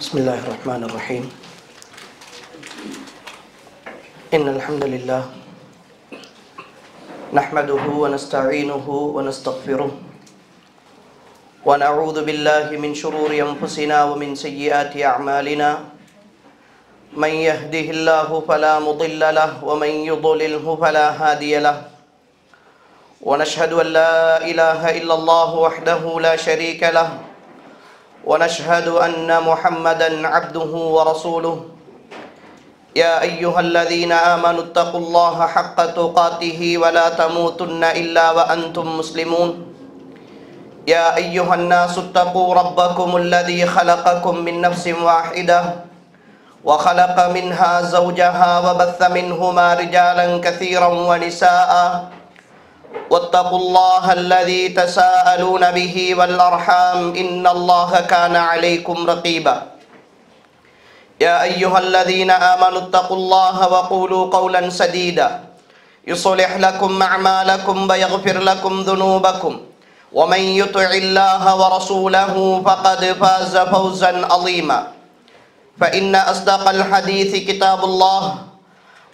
بسم الله الرحمن الرحيم إن الحمد لله نحمده ونستعينه ونستغفره ونعوذ بالله من شرور أنفسنا ومن سيئات أعمالنا من يهده الله فلا مضل له ومن يضلله فلا هادي له ونشهد أن لا إله إلا الله وحده لا شريك له ونشهد أن محمدًا عبده ورسوله يا أيها الذين آمنوا اتقوا الله حق تقاته ولا تموتن إلا وأنتم مسلمون يا أيها الناس اتقوا ربكم الذي خلقكم من نفس واحدة وخلق منها زوجها وبث منهما رجالا كثيرا ونساء واتقوا الله الذي تساءلون به والأرحام إن الله كان عليكم رقيبا يا أيها الذين آمنوا اتقوا الله وقولوا قولا سديدا يصلح لكم أعمالكم ويغفر لكم ذنوبكم ومن يطع الله ورسوله فقد فاز فوزا عظيما فإن أصدق الحديث كتاب الله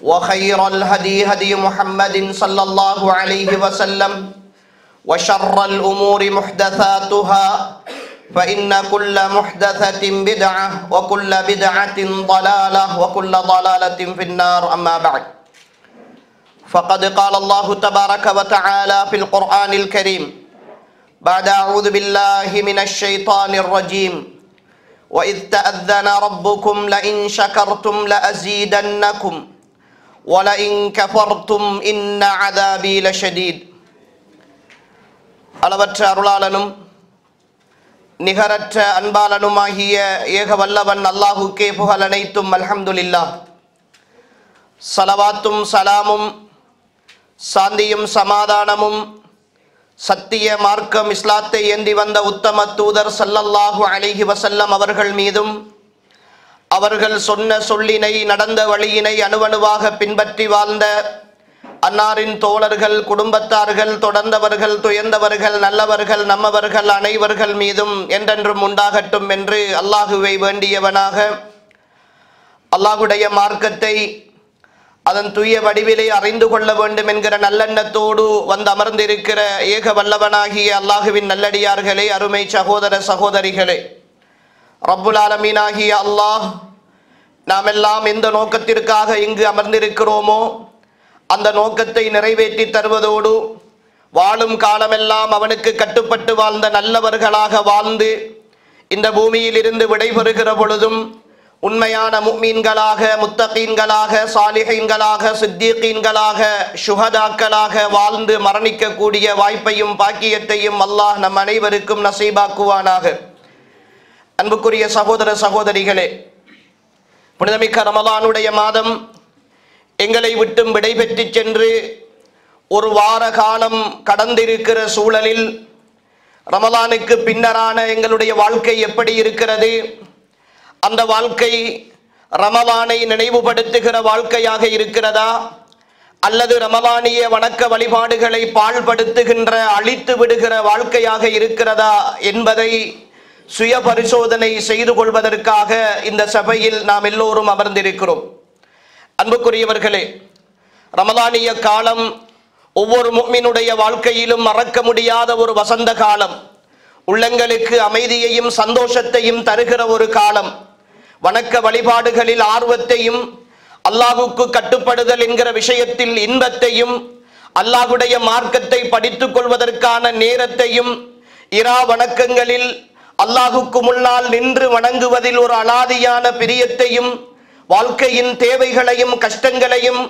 وخير الهدي هدي محمد صلى الله عليه وسلم وشر الأمور محدثاتها فإن كل محدثة بدعة وكل بدعة ضلالة وكل ضلالة في النار أما بعد فقد قال الله تبارك وتعالى في القرآن الكريم بعد أعوذ بالله من الشيطان الرجيم وإذ تأذن ربكم لئن شكرتم لأزيدنكم وَلَئِنْ كَفَرْتُمْ إِنَّ عَذَابِي لَشَدِيدٌ அளவற்ற அருளாளனும் நிகரற்ற அன்பாளனுமாகிய ஏக வல்லவன் அல்லாஹுக்கே புகழ் அனைத்தும் அல்ஹம்துலில்லாஹ். ஸலவாத்தும் சலாமும் சாந்தியும் சமாதானமும் சத்திய மார்க்கம் இஸ்லாத்தை ஏந்தி வந்த உத்தம தூதர் ஸல்லல்லாஹு அலைஹி வஸல்லம் அவர்கள் மீதும் அவர்கள் சொன்ன சொல்லினை நடந்த வழியினை அணுவணுவாக பின்பற்றி வாழ்ந்த அன்னாரின் தோழர்கள் குடும்பத்தார்கள் தொடர்ந்தவர்கள் துயர்ந்தவர்கள் நல்லவர்கள் நம்மவர்கள் அனைவர்கள் மீதும் என்றென்றும் உண்டாகட்டும் என்று அல்லாஹுவை வேண்டியவனாக அல்லாஹுடைய மார்க்கத்தை அதன் தூய வடிவிலே அறிந்து கொள்ள வேண்டும் என்கிற நல்லெண்ணத்தோடு வந்து அமர்ந்திருக்கிற ஏக வல்லவனாகிய அல்லாஹுவின் நல்லடியார்களே, அருமை சகோதர சகோதரிகளே, ரப்புல் ஆலமீனாகிய அல்லாஹ் நாம் எல்லாம் எந்த நோக்கத்திற்காக இங்கு அமர்ந்திருக்கிறோமோ அந்த நோக்கத்தை நிறைவேற்றி தருவதோடு வாழும் காலமெல்லாம் அவனுக்கு கட்டுப்பட்டு வாழ்ந்த நல்லவர்களாக வாழ்ந்து இந்த பூமியில் இருந்து விடைபெறுகிற பொழுதும் உண்மையான முஃமின்களாக, முத்தகீன்களாக, சாலிஹீன்களாக, சித்தீகீன்களாக, ஷுஹதாக்களாக வாழ்ந்து மரணிக்கக்கூடிய வாய்ப்பையும் பாக்கியத்தையும் அல்லாஹ் நம் அனைவருக்கும் நசீபாக்குவானாக. அன்புக்குரிய சகோதர சகோதரிகளே, புனிதமிக்க ரமலானுடைய மாதம் எங்களை விட்டும் விடைபெற்று சென்று ஒரு வார காலம் கடந்திருக்கிற சூழலில் ரமலானுக்கு பின்னரான எங்களுடைய வாழ்க்கை எப்படி இருக்கிறது? அந்த வாழ்க்கை ரமலானை நினைவுபடுத்துகிற வாழ்க்கையாக இருக்கிறதா, அல்லது ரமலானிய வணக்க வழிபாடுகளை பாழ்படுத்துகின்ற அழித்து விடுகிற வாழ்க்கையாக இருக்கிறதா என்பதை சுய பரிசோதனை செய்து கொள்வதற்காக இந்த சபையில் நாம் எல்லோரும் அமர்ந்திருக்கிறோம். அன்புக்குரியவர்களே, ரமலானிய காலம் ஒவ்வொரு முஃமினுடைய வாழ்க்கையிலும் மறக்க முடியாத ஒரு வசந்த காலம், உள்ளங்களுக்கு அமைதியையும் சந்தோஷத்தையும் தருகிற ஒரு காலம், வணக்க வழிபாடுகளில் ஆர்வத்தையும் அல்லாஹுக்கு கட்டுப்படுதல் என்கிற விஷயத்தில் இன்பத்தையும் அல்லாஹுடைய மார்க்கத்தை படித்துக் கொள்வதற்கான நேரத்தையும் இரா வணக்கங்களில் அல்லாஹுக்கு முன்னால் நின்று வணங்குவதில் ஒரு அலாதியான பிரியத்தையும் வாழ்க்கையின் தேவைகளையும் கஷ்டங்களையும்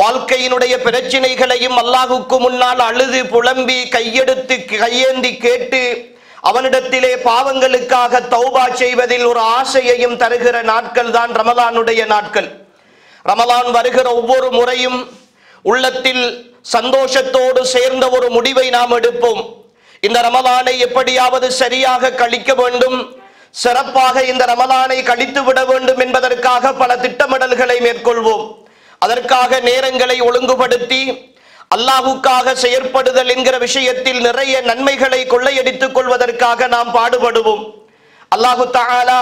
வாழ்க்கையினுடைய பிரச்சினைகளையும் அல்லாஹுக்கு முன்னால் அழுது புலம்பி கையெடுத்து கையேந்தி கேட்டு அவனிடத்திலே பாவங்களுக்காக தௌபா செய்வதில் ஒரு ஆசையையும் தருகிற நாட்கள் தான் ரமலானுடைய நாட்கள். ரமலான் வருகிற ஒவ்வொரு முறையும் உள்ளத்தில் சந்தோஷத்தோடு சேர்ந்த ஒரு முடிவை நாம் எடுப்போம். இந்த ரமலானை எப்படியாவது சரியாக கழிக்க வேண்டும், சிறப்பாக இந்த ரமலானை கழித்து விட வேண்டும் என்பதற்காக பல திட்டமிடல்களை மேற்கொள்வோம். அதற்காக நேரங்களை ஒழுங்குபடுத்தி அல்லாஹுக்காக செயற்படுதல் என்கிற விஷயத்தில் நிறைய நன்மைகளை கொள்ளையடித்துக் கொள்வதற்காக நாம் பாடுபடுவோம். அல்லாஹு தஆலா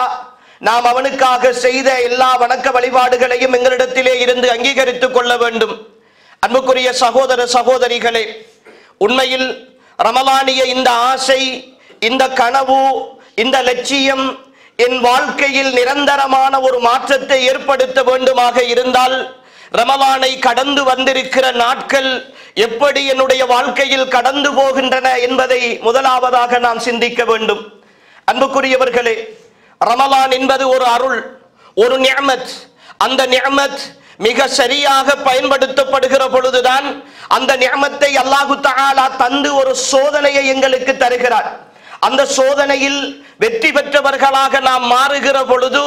நாம் அவனுக்காக செய்த எல்லா வணக்க வழிபாடுகளையும் எங்களிடத்திலே இருந்து அங்கீகரித்துக் கொள்ள வேண்டும். அன்புக்குரிய சகோதர சகோதரிகளே, உண்மையில் ரமலானிய இந்த ஆசை, இந்த கனவு, இந்த லட்சியம் என் வாழ்க்கையில் நிரந்தரமான ஒரு மாற்றத்தை ஏற்படுத்த வேண்டுமாக இருந்தால் ரமலானை கடந்து வந்திருக்கிற நாட்கள் எப்படி என்னுடைய வாழ்க்கையில் கடந்து போகின்றன என்பதை முதலாவதாக நாம் சிந்திக்க வேண்டும். அன்புக்குரியவர்களே, ரமலான் என்பது ஒரு அருள், ஒரு நிஅமத். அந்த நிஅமத் மிக சரியாக பயன்படுத்தப்படுகிற பொழுதுதான் அந்த நிஅமத்தை அல்லாஹு தஆலா தந்து ஒரு சோதனையை எங்களுக்கு தருகிறார். அந்த சோதனையில் வெற்றி பெற்றவர்களாக நாம் மாறுகிற பொழுது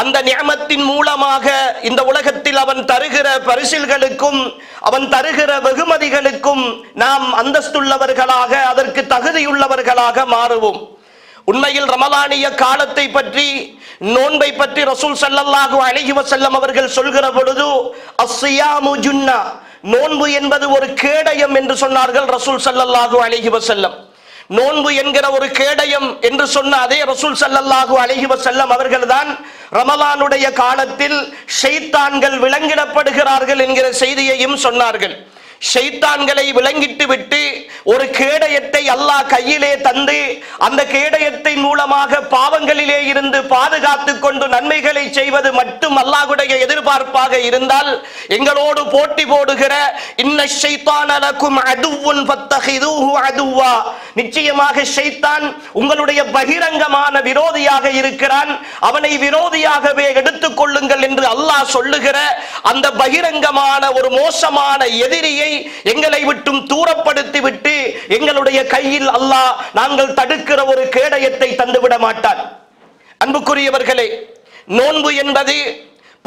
அந்த நிஅமத்தின் மூலமாக இந்த உலகத்தில் அவன் தருகிற பரிசில்களுக்கும் அவன் தருகிற வெகுமதிகளுக்கும் நாம் அந்தஸ்துள்ளவர்களாக, அதற்கு தகுதியுள்ளவர்களாக மாறுவோம். உண்மையில் ரமலானிய காலத்தை பற்றி, நோன்பை பற்றி ரசூல் ஸல்லல்லாஹு அலைஹி வஸல்லம் அவர்கள் சொல்கிற பொழுது அஸ்ஸியாமு ஜுன்னா, நோன்பு என்பது ஒரு கேடயம் என்று சொன்னார்கள் ரசூல் ஸல்லல்லாஹு அலைஹி வஸல்லம். நோன்பு என்கிற ஒரு கேடயம் என்று சொன்ன அதே ரசூல் ஸல்லல்லாஹு அலைஹி வஸல்லம் அவர்கள்தான் ரமலானுடைய காலத்தில் ஷைத்தான்கள் விலங்கிடப்படுகிறார்கள் என்கிற செய்தியையும் சொன்னார்கள். ஷைத்தான்களை விலங்கிட்டு விட்டு ஒரு கேடயத்தை அல்லாஹ் கையிலே தந்து அந்த கேடயத்தின் மூலமாக பாவங்களிலே இருந்து பாதுகாத்து கொண்டு நன்மைகளை செய்வது மட்டும் அல்லாஹ்வுடைய எதிர்பார்ப்பாக இருந்தால், எங்களோடு போட்டி போடுகிற இன்ன ஷைத்தான லகும் அதுவுன் ஃபத்தஹிதுஹு அதுவா, நிச்சயமாக ஷைத்தான் உங்களுடைய பகிரங்கமான விரோதியாக இருக்கிறான், அவனை விரோதியாகவே எடுத்துக் கொள்ளுங்கள் என்று அல்லாஹ் சொல்லுகிற அந்த பகிரங்கமான ஒரு மோசமான எதிரியை எங்களை விட்டும் தூரப்படுத்தி விட்டு எங்களுடைய கையில் அல்லாஹ் நாங்கள் தடுக்கிற ஒரு கேடயத்தை தந்துவிட மாட்டான். அன்புக்குரியவர்களே, நோன்பு என்பது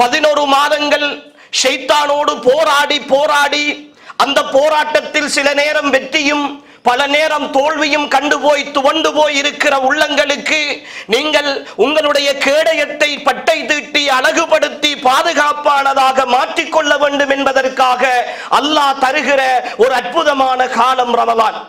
11 மாதங்கள் ஷைத்தானோடு போராடி போராடி அந்த போராட்டத்தில் சில நேரம் வெற்றியும் பல நேரம் தோல்வியும் கண்டுபோய் துவண்டு போய் இருக்கிற உள்ளங்களுக்கு நீங்கள் உங்களுடைய கேடயத்தை பட்டை தீட்டி அழகுபடுத்தி பாதுகாப்பானதாக மாற்றிக்கொள்ள வேண்டும் என்பதற்காக அல்லாஹ் தருகிற ஒரு அற்புதமான காலம் ரமலான்.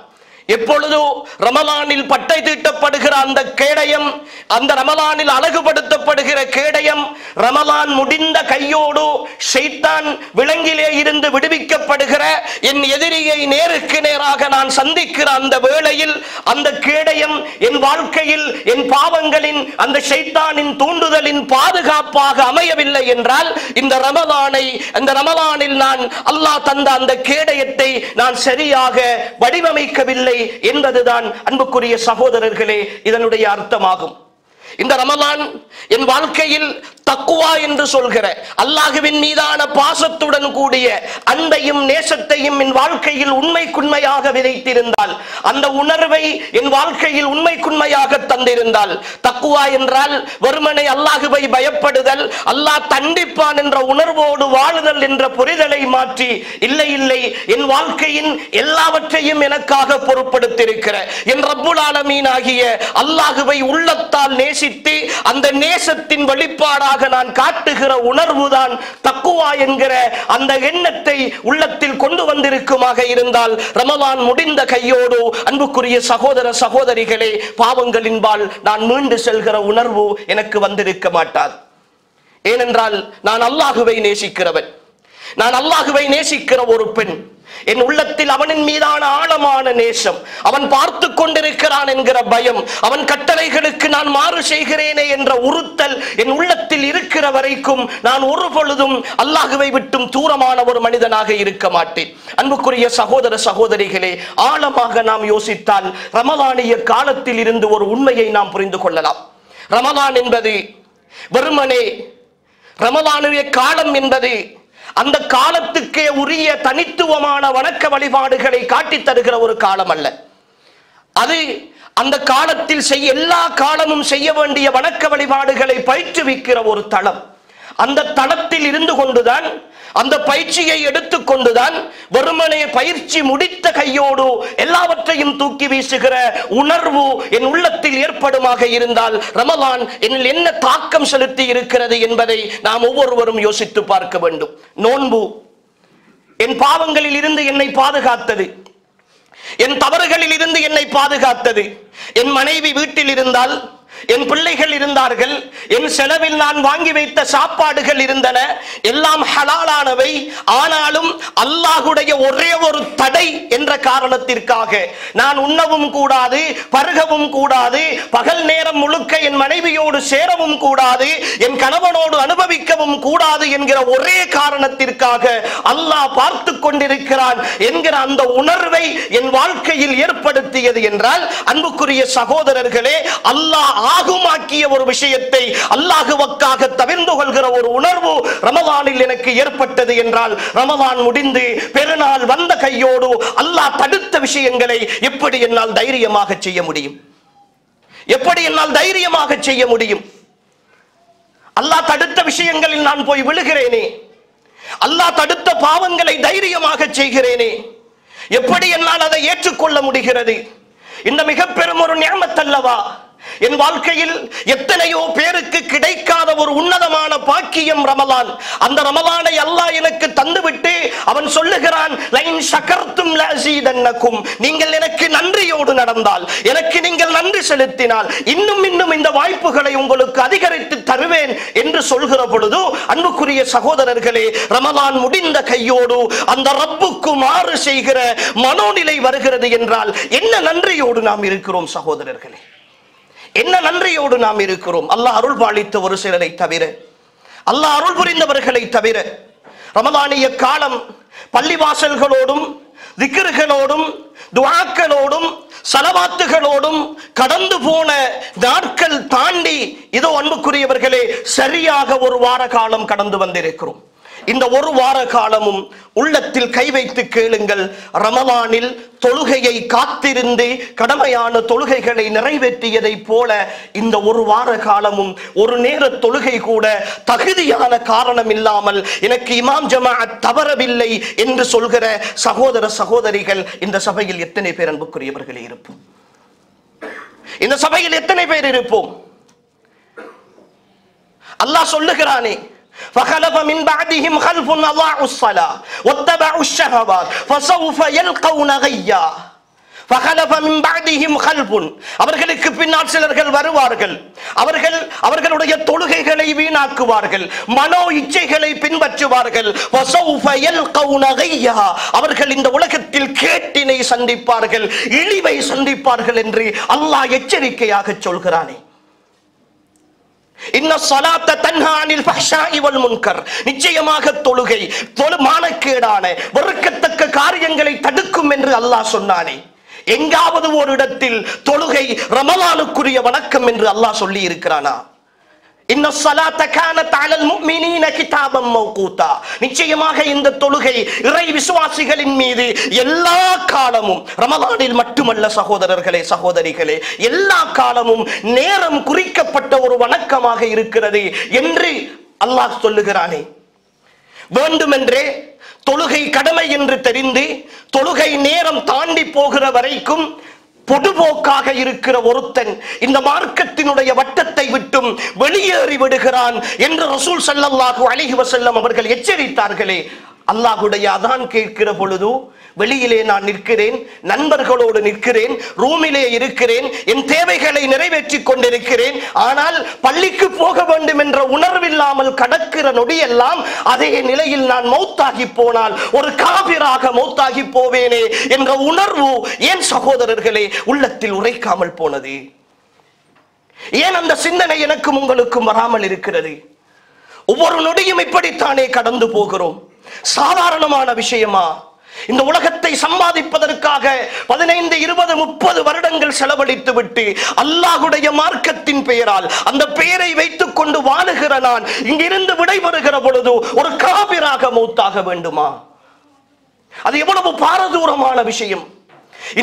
எப்பொழுதோ ரமலானில் பட்டை தீட்டப்படுகிற அந்த கேடயம், அந்த ரமலானில் அழகுபடுத்தப்படுகிற கேடயம் ரமலான் முடிந்த கையோடு ஷைத்தான் விலங்கிலே இருந்து விடுவிக்கப்படுகிற என் எதிரியை நேருக்கு நேராக நான் சந்திக்கிற அந்த வேளையில் அந்த கேடயம் என் வாழ்க்கையில் என் பாவங்களின் அந்த ஷைத்தானின் தூண்டுதலின் பாதுகாப்பாக அமையவில்லை என்றால் இந்த ரமலானில் நான் அல்லாஹ் தந்த அந்த கேடயத்தை நான் சரியாக வடிவமைக்கவில்லை என்பதுதான் அன்புக்குரிய சகோதரர்களே இதனுடைய அர்த்தமாகும். இந்த ரமலான் என் வாழ்க்கையில் தக்குவா என்று சொல்கிற அல்லாஹ்வின் மீதான பாசத்துடன் கூடிய அன்பையும் நேசத்தையும் என் வாழ்க்கையில் உண்மைக்குண்மையாக விதைத்திருந்தால், அந்த உணர்வை என் வாழ்க்கையில் உண்மைக்குண்மையாக தந்திருந்தால், தக்குவா என்றால் வெறுமனை அல்லாஹ்வை பயப்படுதல், அல்லாஹ் தண்டிப்பான் என்ற உணர்வோடு வாழுதல் என்ற புரிதலை மாற்றி இல்லை இல்லை என் வாழ்க்கையின் எல்லாவற்றையும் எனக்காக பொறுப்படுத்தியிருக்கிற என் ரப்புல் ஆலமீன் ஆகிய அல்லாஹ்வை உள்ளத்தால் நேசித்து அந்த நேசத்தின் வெளிப்பாடாக நான் காட்டுகிற உணர்வுதான் தக்குவா என்கிற அந்த எண்ணத்தை உள்ளத்தில் கொண்டு வந்திருக்குமாக இருந்தால் ரமலான் முடிந்த கையோடு அன்புக்குரிய சகோதர சகோதரிகளே பாவங்களின்பால் நான் மீண்டு செல்கிற உணர்வு எனக்கு வந்திருக்க மாட்டாது. ஏனென்றால் நான் அல்லாஹ்வை நேசிக்கிறவன், நான் அல்லாஹ்வை நேசிக்கிற ஒரு பெண். என் உள்ளத்தில் அவனின் மீதான ஆழமான நேசம், அவன் பார்த்து கொண்டிருக்கிறான் என்கிற பயம், அவன் கட்டளைகளுக்கு நான் மாறு செய்கிறேனே என்ற உறுத்தல் என் உள்ளத்தில் இருக்கிற வரைக்கும் நான் ஒரு பொழுதும் அல்லாஹ்வை விட்டும் தூரமான ஒரு மனிதனாக இருக்க மாட்டேன். அன்புக்குரிய சகோதர சகோதரிகளே, ஆழமாக நாம் யோசித்தால் ரமலானிய காலத்தில் இருந்து ஒரு உண்மையை நாம் புரிந்து கொள்ளலாம். ரமலான் என்பது வெறுமனே ரமலானுடைய காலம் என்பது அந்த காலத்துக்கே உரிய தனித்துவமான வணக்க வழிபாடுகளை காட்டி தருகிற ஒரு காலம் அல்ல. அது அந்த காலத்தில் எல்லா காலமும் செய்ய வேண்டிய வணக்க வழிபாடுகளை பயிற்றுவிக்கிற ஒரு தளம். அந்த தளத்தில் இருந்து கொண்டுதான், அந்த பயிற்சியை எடுத்துக்கொண்டுதான் வெறுமனே பயிற்சி முடித்த கையோடு எல்லாவற்றையும் தூக்கி வீசுகிற உணர்வு என் உள்ளத்தில் ஏற்படுமாக இருந்தால் ரமலான் என்னில் என்ன தாக்கம் செலுத்தி இருக்கிறது என்பதை நாம் ஒவ்வொருவரும் யோசித்து பார்க்க வேண்டும். நோன்பு என் பாவங்களில் இருந்து என்னை பாதுகாத்தது, என் தவறுகளில் இருந்து என்னை பாதுகாத்தது. என் மனைவி வீட்டில் இருந்தால் என் பிள்ளைகள் இருந்தார்கள், என் செலவில் நான் வாங்கி வைத்த சாப்பாடுகள் இருந்தன, எல்லாம் ஹலாலானவை. ஆனாலும் அல்லாஹ்வுடைய ஒரே ஒரு தடை என்ற காரணத்திற்காக நான் உண்ணவும் கூடாது, பருகவும் கூடாது, பகல் நேரம் முழுக்க என் மனைவியோடு சேரவும் கூடாது, என் கணவனோடு அனுபவிக்கவும் கூடாது என்கிற ஒரே காரணத்திற்காக அல்லாஹ் பார்த்து கொண்டிருக்கிறான் என்கிற அந்த உணர்வை என் வாழ்க்கையில் ஏற்படுத்தியது என்றால், அன்புக்குரிய சகோதரர்களே, அல்லாஹ் ஆகுமாக்கிய ஒரு விஷயத்தை அல்லாஹ்வுக்காக தவிர்ந்து கொள்கிற ஒரு உணர்வு ரமலானில் எனக்கு ஏற்பட்டது என்றால், ரமலான் முடிந்து பெருநாள் வந்த கையோடு அல்லாஹ் தடுத்த விஷயங்களை எப்படி என்னால் தைரியமாக செய்ய முடியும்? எப்படி என்னால் தைரியமாக செய்ய முடியும்? அல்லாஹ் தடுத்த விஷயங்களில் நான் போய் விழுகிறேனே, அல்லாஹ் தடுத்த பாவங்களை தைரியமாக செய்கிறேனே, எப்படி என்னால் அதை ஏற்றுக்கொள்ள முடிகிறது? இந்த மிக பெரும் ஒரு நிஅமத் அல்லவா? என் வாழ்க்கையில் எத்தனையோ பேருக்கு கிடைக்காத ஒரு உன்னதமான பாக்கியம் ரமலான். அந்த ரமலானை அல்லாஹ் எனக்கு தந்துவிட்டு அவன் சொல்லுகிறான், லைன் ஷகர்தும் லஅஸீதன்னகும், நீங்கள் எனக்கு நன்றியோடு நடந்தால், எனக்கு நீங்கள் நன்றி செலுத்தினால் இன்னும் இன்னும் இந்த வாய்ப்புகளை உங்களுக்கு அதிகரித்து தருவேன் என்று சொல்கிற பொழுது, அன்புக்குரிய சகோதரர்களே, ரமலான் முடிந்த கையோடு அந்த ரப்புக்கு மாறு செய்கிற மனோநிலை வருகிறது என்றால் என்ன நன்றியோடு நாம் இருக்கிறோம் சகோதரர்களே? என்ன நன்றியோடு நாம் இருக்கிறோம்? அல்லாஹ் அருள் பாலித்த ஒரு சிலரை தவிர, அல்லாஹ் அருள் புரிந்தவர்களை தவிர, ரமலானிய காலம் பள்ளிவாசல்களோடும் திக்ருகளோடும் துஆக்களோடும் ஸலவாத்துகளோடும் கடந்து போன நாட்கள் தாண்டி இதோ அன்புக்குரியவர்களே சரியாக ஒரு வார காலம் கடந்து வந்திருக்கிறோம். இந்த ஒரு வார காலமும் உள்ளத்தில் கை வைத்து கேளுங்கள், ரமலானில் தொழுகையை காத்திருந்து கடமையான தொழுகைகளை நிறைவேற்றியதை போல இந்த ஒரு வார காலமும் ஒரு நேர தொழுகை கூட தகுதியான காரணம் இல்லாமல் எனக்கு இமாம் ஜமாஅத் தவறவில்லை என்று சொல்கிற சகோதர சகோதரிகள் இந்த சபையில் எத்தனை பேர் அன்புக்குரியவர்களே இருப்போம்? இந்த சபையில் எத்தனை பேர் இருப்போம்? அல்லாஹ் சொல்லுகிறானே, فخلف من بعدهم خلف أضاعوا الصلاة واتبعوا الشهوات فسوف يلقون غيا. فخلف من بعدهم خلف, அவர்களுக்கு பின்னால் சிலர்கள் வருவார்கள், அவர்களுடைய தொழுகைகளை வீணாக்குவார்கள், மனோ இச்சைகளை பின்பற்றுவார்கள். فسوف يلقون غيا, அவர்கள் இந்த உலகத்தில் கேட்டினை சந்திப்பார்கள், இழிவை சந்திப்பார்கள் என்று அல்லாஹ் எச்சரிக்கையாக சொல்கிறானே. இன்ன ஸலாத்த தன்ஹா அனில் ஃபஹ்ஷாஇ வல் முன்கர், நிச்சயமாக தொழுகை மானக்கேடான வெறுக்கத்தக்க காரியங்களை தடுக்கும் என்று அல்லாஹ் சொன்னானே. எங்காவது ஒரு இடத்தில் தொழுகை ரமலானுக்குரிய வணக்கம் என்று அல்லாஹ் சொல்லி இருக்கிறானா? இன்ன ஸலாத்த கானத் அலல் முஃமினீன கிதாபம் மௌகூதா, நிச்சயமாக இந்த தொழுகை இறை விசுவாசிகளின் மீது எல்லா காலமும், ரமலானில் மட்டுமல்ல சகோதரர்களே சகோதரிகளே, எல்லா காலமும் நேரம் குறிக்கப்பட்ட ஒரு வணக்கமாக இருக்கிறது என்று அல்லாஹ் சொல்லுகிறானே. வேண்டுமென்றே தொழுகை கடமை என்று தெரிந்து தொழுகை நேரம் தாண்டி போகிற வரைக்கும் பொதுபோக்காக இருக்கிற ஒருத்தன் இந்த மார்க்கத்தினுடைய வட்டத்தை விட்டும் வெளியேறி விடுகிறான் என்று ரசூல் ஸல்லல்லாஹு அலைஹி வஸல்லம் அவர்கள் எச்சரித்தார்களே. அல்லாஹ்வுடைய அதான் கேட்கிற பொழுது வெளியிலே நான் நிற்கிறேன், நண்பர்களோடு நிற்கிறேன், ரூமிலே இருக்கிறேன், என் தேவைகளை நிறைவேற்றி கொண்டிருக்கிறேன், ஆனால் பள்ளிக்கு போக வேண்டும் என்ற உணர்வில்லாமல் கடக்கிற நொடியெல்லாம் அதே நிலையில் நான் மௌத்தாகி போனால் ஒரு காபிராக மௌத்தாகி போவேனே என்ற உணர்வு ஏன் சகோதரர்களே உள்ளத்தில் உரைக்காமல் போனது? ஏன் அந்த சிந்தனை எனக்கும் உங்களுக்கும் வராமல் இருக்கிறது? ஒவ்வொரு நொடியும் இப்படித்தானே கடந்து போகிறோம். சாதாரணமான விஷயமா? இந்த உலகத்தை சம்பாதிப்பதற்காக 15, 20, 30 வருடங்கள் செலவழித்து விட்டு அல்லாஹ்வுடைய மார்க்கத்தின் பெயரால் அந்த பெயரை வைத்துக் கொண்டு வாழுகிற நான் இங்கிருந்து விடைபெறுகிற பொழுது ஒரு காபிராக மௌத்தாக வேண்டுமா? அது எவ்வளவு பாரதூரமான விஷயம்!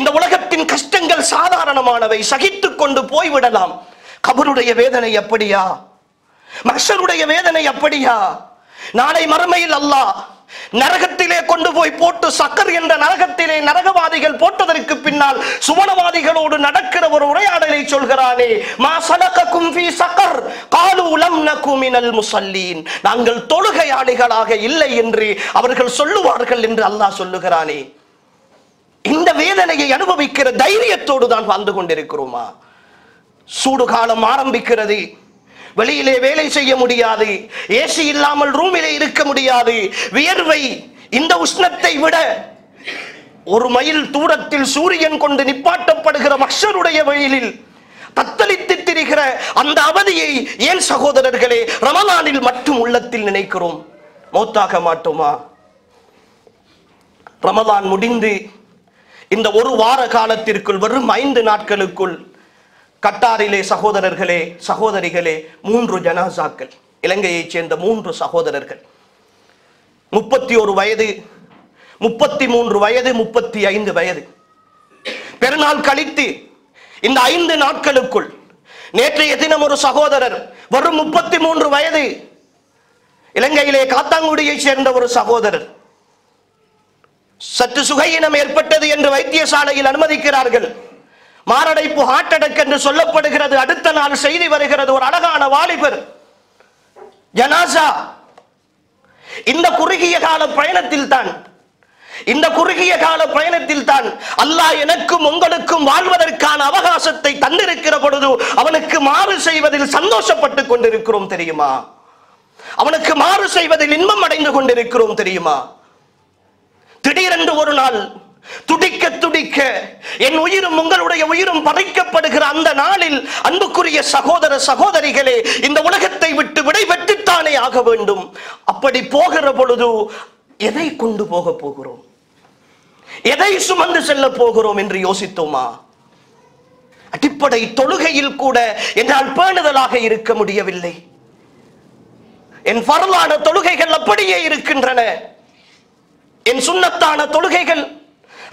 இந்த உலகத்தின் கஷ்டங்கள் சாதாரணமானவை, சகித்துக் கொண்டு போய்விடலாம். கபருடைய வேதனை அப்படியா? மஹ்ஷருடைய வேதனை அப்படியா? நாளை மறுமையில் அல்லாஹ் நரகத்திலே கொண்டு போய் போட்டு, சக்கர் என்ற நரகத்திலே நரகவாதிகள் போட்டதற்கு பின்னால் சுவனவாதிகளோடு நடக்கிற ஒரு உரையாடலை சொல்கிறானே, மா சலககும் ஃபீ சக்கர் காலு லம் நகு மினல் முஸல்லீன், நாங்கள் தொழுகையாளிகளாக இல்லை என்று அவர்கள் சொல்லுவார்கள் என்று அல்லாஹ் சொல்லுகிறானே. இந்த வேதனையை அனுபவிக்கிற தைரியத்தோடு தான் வாழ்ந்து கொண்டிருக்கிறோமா? சூடு காலம் ஆரம்பிக்கிறது. வெளியிலே வேலை செய்ய முடியாது, ஏசி இல்லாமல் ரூமிலே இருக்க முடியாது. வியர்வை இந்த உஷ்ணத்தை விட ஒரு மைல் தூரத்தில் சூரியன் கொண்டு நிப்பாட்டப்படுகிற மஹ்ஷருடைய வெயிலில் தத்தளித்து திரிகிற அந்த அவதியை ஏன் சகோதரர்களே ரமலானில் மட்டும் உள்ளத்தில் நினைக்கிறோம்? மௌத்தாக மாட்டோமா? ரமலான் முடிந்து இந்த ஒரு வார காலத்திற்குள், வெறும் 5 நாட்களுக்குள் கட்டாரிலே சகோதரர்களே சகோதரிகளே 3 ஜனாசாக்கள், இலங்கையைச் சேர்ந்த 3 சகோதரர்கள், 31 வயது, 33 வயது, 35 வயது. பெருநாள் கழித்து இந்த 5 நாட்களுக்குள் நேற்றைய தினம் ஒரு சகோதரர், வரும் 33 வயது, இலங்கையிலே காத்தாங்குடியைச் சேர்ந்த ஒரு சகோதரர், சற்று சுகையினம் ஏற்பட்டது என்று வைத்தியசாலையில் அனுமதிக்கிறார்கள். மாரடைப்பு, ஹார்ட் அட்டாக் என்று சொல்லப்படுகிறது. அடுத்த நாள் செய்தி வருகிறது, ஒரு அழகான வாலிபர் ஜனாசா. இந்த குறுகிய கால பயணத்தில் தான் அல்லாஹ் எனக்கும் உங்களுக்கும் வாழ்வதற்கான அவகாசத்தை தந்திருக்கிற பொழுது அவனுக்கு மாறு செய்வதில் சந்தோஷப்பட்டுக் கொண்டிருக்கிறோம் தெரியுமா? அவனுக்கு மாறு செய்வதில் இன்பம் அடைந்து கொண்டிருக்கிறோம் தெரியுமா? திடீரென்று ஒரு நாள் துடிக்க துடிக்க என் உயிரும் உங்களுடைய உயிரும் பறிக்கப்படுகிற அந்த நாளில் அன்புக்குரிய சகோதர சகோதரிகளே, இந்த உலகத்தை விட்டு விடைபெற்றுத்தானே ஆக வேண்டும். அப்படி போகிற பொழுது எதை கொண்டு போக போகிறோம், எதை சுமந்து செல்ல போகிறோம் என்று யோசித்தோமா? அடிப்படை தொழுகையில் கூட என்னால் பேணுதலாக இருக்க முடியவில்லை. என் ஃபர்லான தொழுகைகள் அப்படியே இருக்கின்றன. என் சுன்னத்தான தொழுகைகள்,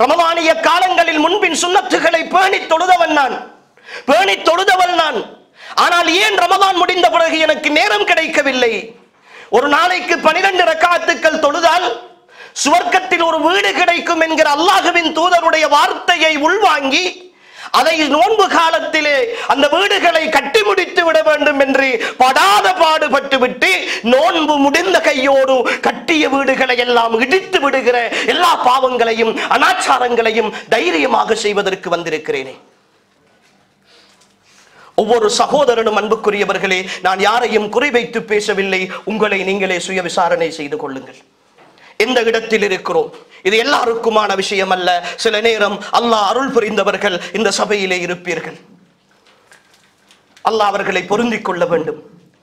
ரமலானிய காலங்களில் முன்பின் சுன்னத்துகளை பேணி தொழுதவன் நான். ஆனால் ஏன் ரமலான் முடிந்த பிறகு எனக்கு நேரம் கிடைக்கவில்லை? ஒரு நாளைக்கு 12 ரக்காத்துக்கள் தொழுதால் சுவர்க்கத்தில் ஒரு வீடு கிடைக்கும் என்கிற அல்லாஹ்வின் தூதருடைய வார்த்தையை உள்வாங்கி அதை நோன்பு காலத்திலே அந்த வீடுகளை கட்டி முடித்து விட வேண்டும் என்று படாத பாடுபட்டு விட்டு நோன்பு முடிந்த கையோடு கட்டிய வீடுகளை எல்லாம் இடித்து விடுகிற எல்லா பாவங்களையும் அனாச்சாரங்களையும் தைரியமாக செய்வதற்கு வந்திருக்கிறேனே. ஒவ்வொரு சகோதரனும் அன்புக்குரியவர்களே, நான் யாரையும் குறிவைத்து பேசவில்லை. உங்களை நீங்களே சுய விசாரணை செய்து கொள்ளுங்கள். எந்த இடத்தில் இருக்கிறோம்? இது எல்லாருக்குமான விஷயம் அல்ல. சில நேரம் அல்லாஹ் அருள் புரிந்தவர்கள் இந்த சபையிலே இருப்பீர்கள். அல்லாஹ் அவர்களை பொருந்திக் கொள்ள வேண்டும்.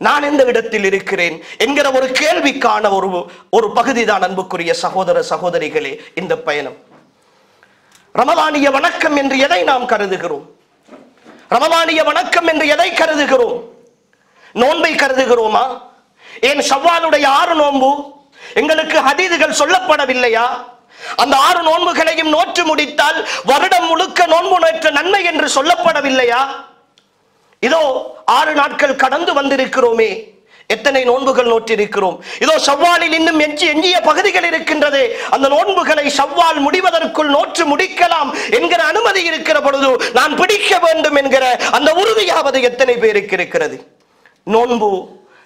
நான் எந்த இடத்தில் இருக்கிறேன் என்கிற ஒரு கேள்விக்கான ஒரு பகுதிதான் அன்புக்குரிய சகோதர சகோதரிகளே இந்த பயணம். ரமலானிய வணக்கம் என்று எதை நாம் கருதுகிறோம்? ரமலானிய வணக்கம் என்று எதை கருதுகிறோம்? நோன்பை கருதுகிறோமா? ஏன் ஷவ்வாலுடைய 6 நோன்பு எங்களுக்கு ஹதீதுகள் சொல்லப்படவில்லையா? அந்த 6 நோன்புகளையும் நோற்று முடித்தால் வருடம் முழுக்க நோன்பு நோற்ற நன்மை என்று சொல்லப்படவில்லையா? இதோ 6 நாட்கள் கடந்து வந்திருக்கிறோமே, எத்தனை நோன்புகள் நோற்றிருக்கிறோம். இதோ ஷவ்வாலில் இன்னும் எஞ்சிய பகுதிகள் இருக்கின்றது. அந்த நோன்புகளை ஷவ்வால் முடிவதற்குள் நோற்று முடிக்கலாம் என்கிற அனுமதி இருக்கிற பொழுது நான் பிடிக்க வேண்டும் என்கிற அந்த உறுதியாவது எத்தனை பேருக்கு இருக்கிறது? நோன்பு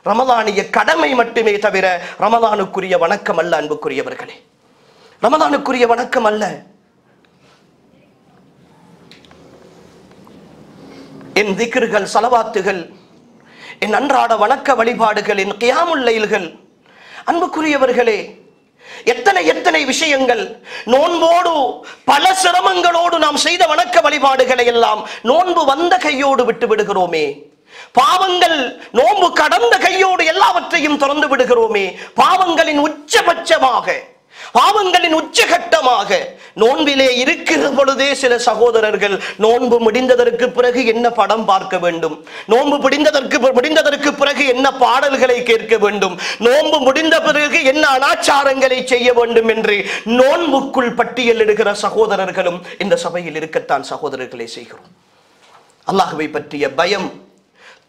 ரமலானிய கடமை மட்டுமே தவிர ரமலானுக்குரிய வணக்கம் அல்ல. அன்புக்குரியவர்களே, ரமலானுக்குரிய வணக்கம் அல்ல. என் திக்ர்கள், ஸலவாத்துகள், என் அன்றாட வணக்க வழிபாடுகள், என் கியாமுல் லைல்கள், அன்புக்குரியவர்களே, எத்தனை விஷயங்கள் நோன்போடு பல சிரமங்களோடு நாம் செய்த வணக்க வழிபாடுகளை எல்லாம் நோன்பு வந்த கையோடு விட்டு விடுகிறோமே. பாவங்கள் நோன்பு கடந்த கையோடு எல்லாவற்றையும் திறந்து விடுகிறோமே. பாவங்களின் உச்சபட்சமாக, பாவங்களின் உச்சகட்டமாக நோன்பிலே இருக்கிற பொழுதே சில சகோதரர்கள் நோன்பு முடிந்ததற்கு பிறகு என்ன படம் பார்க்க வேண்டும், நோன்பு முடிந்ததற்கு பிறகு என்ன பாடல்களை கேட்க வேண்டும், நோன்பு முடிந்த பிறகு என்ன அனாச்சாரங்களை செய்ய வேண்டும் என்று நோன்புக்குள் பட்டியலிடுகிற சகோதரர்களும் இந்த சபையில் இருக்கத்தான் சகோதரர்களை செய்கிறோம். அல்லாஹ்வை பற்றிய பயம்,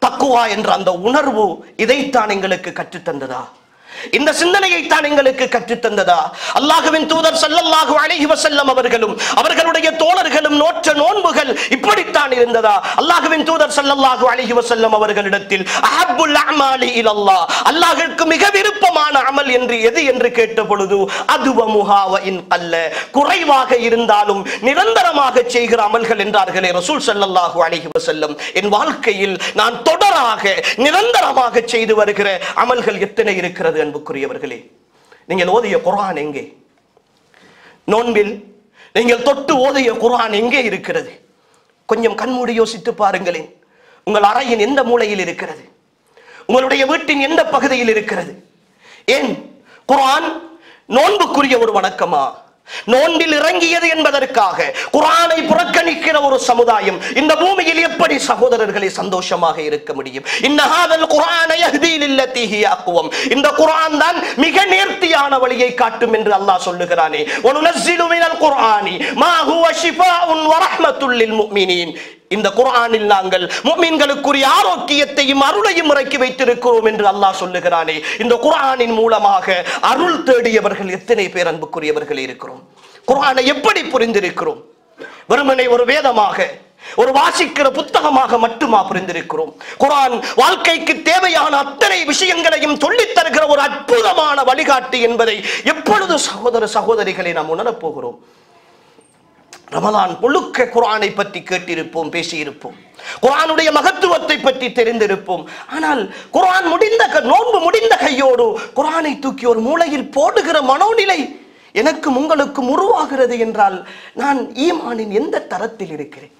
தக்குவா என்ற அந்த உணர்வு இதைத்தான் எங்களுக்கு கற்றுத்தந்ததா? இந்த சிந்தனையை தான் எங்களுக்கு கற்றுத் தந்ததா? அல்லாஹ்வின் தூதர் ஸல்லல்லாஹு அலைஹி வஸல்லம் அவர்களும் அவர்களுடைய தோழர்களும் நோற்ற நோன்புகள் இப்படித்தான் இருந்ததா? அல்லாஹ்வின் தூதர் ஸல்லல்லாஹு அலைஹி வஸல்லம் அவர்களிடத்தில் அஹப்புல் அமாலி இலல்லாஹ், அல்லாஹ்வுக்கு மிக விருப்பமான அமல் என்று எது என்று கேட்ட பொழுது அதுவமுஹா வ இன் கல்ல, குறைவாக இருந்தாலும் நிரந்தரமாக செய்கிற அமல்கள் என்றார்களே ரசூல் ஸல்லல்லாஹு அலைஹி வஸல்லம். என் வாழ்க்கையில் நான் தொடராக நிரந்தரமாக செய்து வருகிற அமல்கள் எத்தனை இருக்கிறது அன்புக்குரியவர்களே? நீங்கள் ஓதிய குர்ஆன் எங்கே? நோன்பில் நீங்கள் தொட்டு ஓதிய குர்ஆன் எங்கே இருக்கிறது? கொஞ்சம் கண்மூடி யோசித்து பாருங்களேன். உங்கள் அறையின் எந்த மூலையில் இருக்கிறது? உங்களுடைய வீட்டின் எந்த பகுதியில் இருக்கிறது? ஏன் குர்ஆன் நோன்புக்குரிய ஒரு வணக்கமா? நோன்பில் இறங்கியது என்பதற்காக குர்ஆனை புறக்கணிக்கிற ஒரு சமுதாயம் இந்த பூமியில் எப்படி சகோதரர்களை சந்தோஷமாக இருக்க முடியும்? இன்னஹாதல் குர்ஆன யஹ்தி லில்லதி ஹிய அக்வம், இந்த குர்ஆன் தான் மிக நேர்த்தியான வழியை காட்டும் என்று அல்லாஹ் சொல்லுகிறானே. வனுனஸ்ஸிலு மினல் குர்ஆனி மா ஹுவ ஷிஃபாஉன் வ ரஹ்மத்துல் லில் முஃமினீன், இந்த குர்ஆனில் நாங்கள் முஃமின்களுக்குரிய ஆரோக்கியத்தையும் அருளையும் இறக்கி வைத்திருக்கிறோம் என்று அல்லாஹ் சொல்லுகிறானே. இந்த குர்ஆனின் மூலமாக அருள் தேடியவர்கள் எத்தனை பேர் அன்புக்குரியவர்கள் இருக்கிறோம்? குர்ஆனை எப்படி புரிந்திருக்கிறோம்? வெறுமனே ஒரு வேதமாக, ஒரு வாசிக்கிற புத்தகமாக மட்டுமா புரிந்திருக்கிறோம்? குர்ஆன் வாழ்க்கைக்கு தேவையான அத்தனை விஷயங்களையும் சொல்லித் தருகிற ஒரு அற்புதமான வழிகாட்டி என்பதை எப்பொழுது சகோதர சகோதரிகளை நாம் உணரப் போகிறோம்? ரமலான் முழுக்க குர்ஆனை பற்றி கேட்டிருப்போம், பேசியிருப்போம், குர்ஆனுடைய மகத்துவத்தை பற்றி தெரிந்திருப்போம். ஆனால் குர்ஆன் நோன்பு முடிந்த கையோடு குர்ஆனை தூக்கி ஒரு மூலையில் போடுகிற மனோநிலை எனக்கும் உங்களுக்கும் உருவாகிறது என்றால் நான் ஈமானின் எந்த தரத்தில் இருக்கிறேன்?